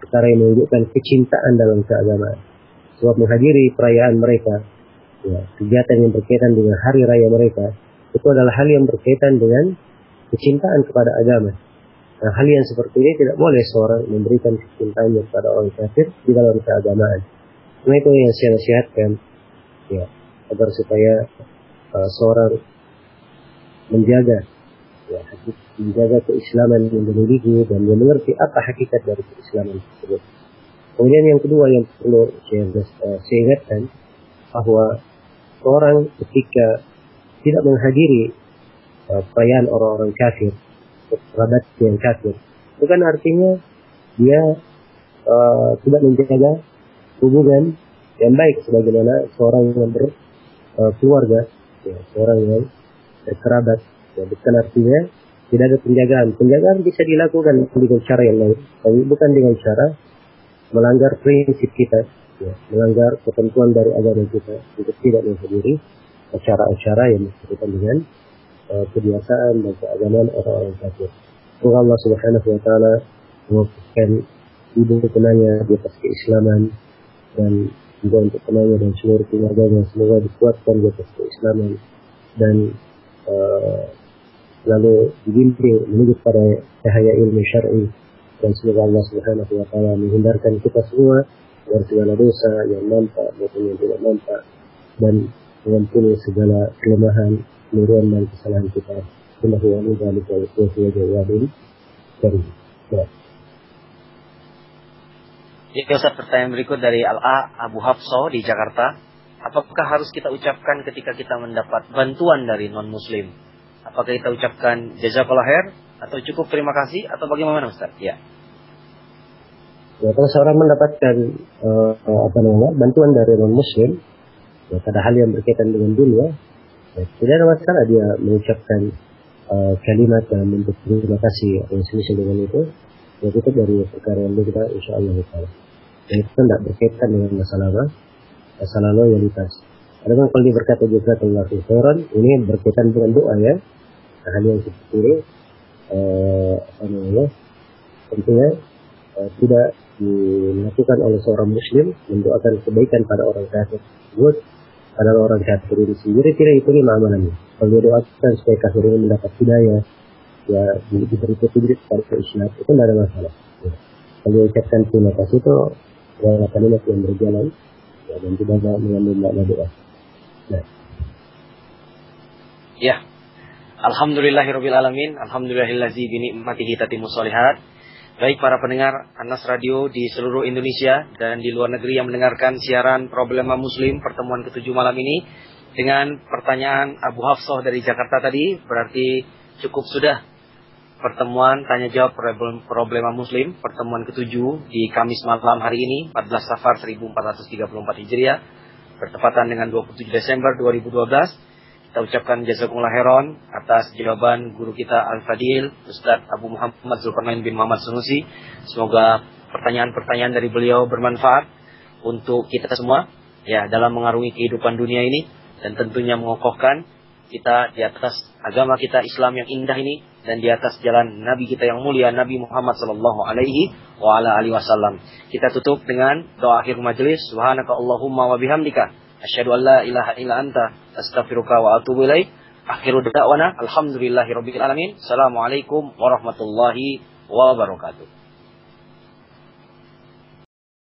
perkara yang menunjukkan kecintaan dalam keagamaan. Sebab menghadiri perayaan mereka, ya, kegiatan yang berkaitan dengan hari raya mereka, itu adalah hal yang berkaitan dengan kecintaan kepada agama. Nah, hal yang seperti ini tidak boleh seorang memberikan kecintaannya kepada orang kafir di dalam keagamaan. Karena itu yang saya nasihatkan, ya, agar supaya seorang menjaga, ya, menjaga keislaman yang dimiliki dan dia mengerti apa hakikat dari keislaman tersebut. Kemudian yang kedua yang perlu saya ingatkan, bahwa orang ketika tidak menghadiri perayaan orang-orang kafir, kerabat yang kafir, bukan artinya dia tidak menjaga hubungan yang baik sebagaimana seorang yang berkeluarga, ya, seorang yang berkerabat. Ya, bukan artinya tidak ada penjagaan. Penjagaan bisa dilakukan dengan cara yang lain, tapi bukan dengan cara melanggar prinsip kita, ya, melanggar ketentuan dari agama kita untuk tidak menghadiri acara-acara yang berkaitan dengan kebiasaan dan keagamaan orang-orang kafir. Semoga Allah Subhanahu wa Ta'ala menguatkan ibu penanya di atas keislaman dan juga untuk penanya dan seluruh keluarganya, semoga dikuatkan di atas keislaman dan lalu dibimbing menuju pada cahaya ilmu syar'i, dan semoga Allah Subhanahu wa Ta'ala menghindarkan kita semua dari segala dosa yang nampak maupun yang tidak nampak, dan mengampuni segala kelemahan, keliruan dan kesalahan kita. Innahu waliyu dzalika wal qadiru alaihi. Ya, Ustaz, pertanyaan berikut dari Al-A Abu Hafso di Jakarta. Apakah harus kita ucapkan ketika kita mendapat bantuan dari non-muslim? Apakah kita ucapkan jazakallah khair atau cukup terima kasih atau bagaimana, Ustaz? Ya. Ya, kalau seorang mendapatkan bantuan dari non-muslim, ya, pada hal yang berkaitan dengan dunia, ya, tidak ada masalah dia mengucapkan kalimat dan bentuk terima kasih yang semisal dengan itu. Ya, itu dari perkara yang kita insyaallah taala. Dan itu tidak berkaitan dengan masalah loyalitas. Adapun kalau dia berkata jazakallahu khairan, ini berkaitan dengan doa, ya. Nah, hal yang seperti ini tentunya tidak dilakukan oleh seorang muslim mendoakan kebaikan pada orang kafir tersebut. Padahal orang kafir itu sendiri tidak diterima amalannya. Kalau dia doakan supaya kafir ini mendapat hidayah, ya, diberi petunjuk kepada Islam, itu tidak ada masalah. Ya. Kalau dia ucapkan terima kasih itu adalah kalimat yang berjalan, ya, dan tidak mengandung makna doa. Nah. Ya. Alhamdulillahirabbil alamin, alhamdulillahillazi bi ni'matihi tatimmus shalihat. Baik para pendengar Anas Radio di seluruh Indonesia dan di luar negeri yang mendengarkan siaran Problema Muslim pertemuan ke-7 malam ini, dengan pertanyaan Abu Hafsah dari Jakarta tadi, berarti cukup sudah pertemuan tanya jawab Problema Muslim pertemuan ke-7 di Kamis malam hari ini 14 Safar 1434 Hijriah bertepatan dengan 27 Desember 2012. Kita ucapkan jazakumullah khairan atas jawaban guru kita Al-Fadil Ustaz Abu Muhammad Zulkarnain bin Muhammad Sunusi. Semoga pertanyaan-pertanyaan dari beliau bermanfaat untuk kita semua, ya, dalam mengarungi kehidupan dunia ini, dan tentunya mengokohkan kita di atas agama kita Islam yang indah ini dan di atas jalan Nabi kita yang mulia Nabi Muhammad sallallahu alaihi wasallam. Kita tutup dengan doa akhir majelis. Subhanaka Allahumma wa bihamdika asyhadu an la ilaha illa anta astaghfiruka wa atubu ilaik. Akhiru da'wana alhamdulillahirabbil alamin. Assalamualaikum warahmatullahi wabarakatuh.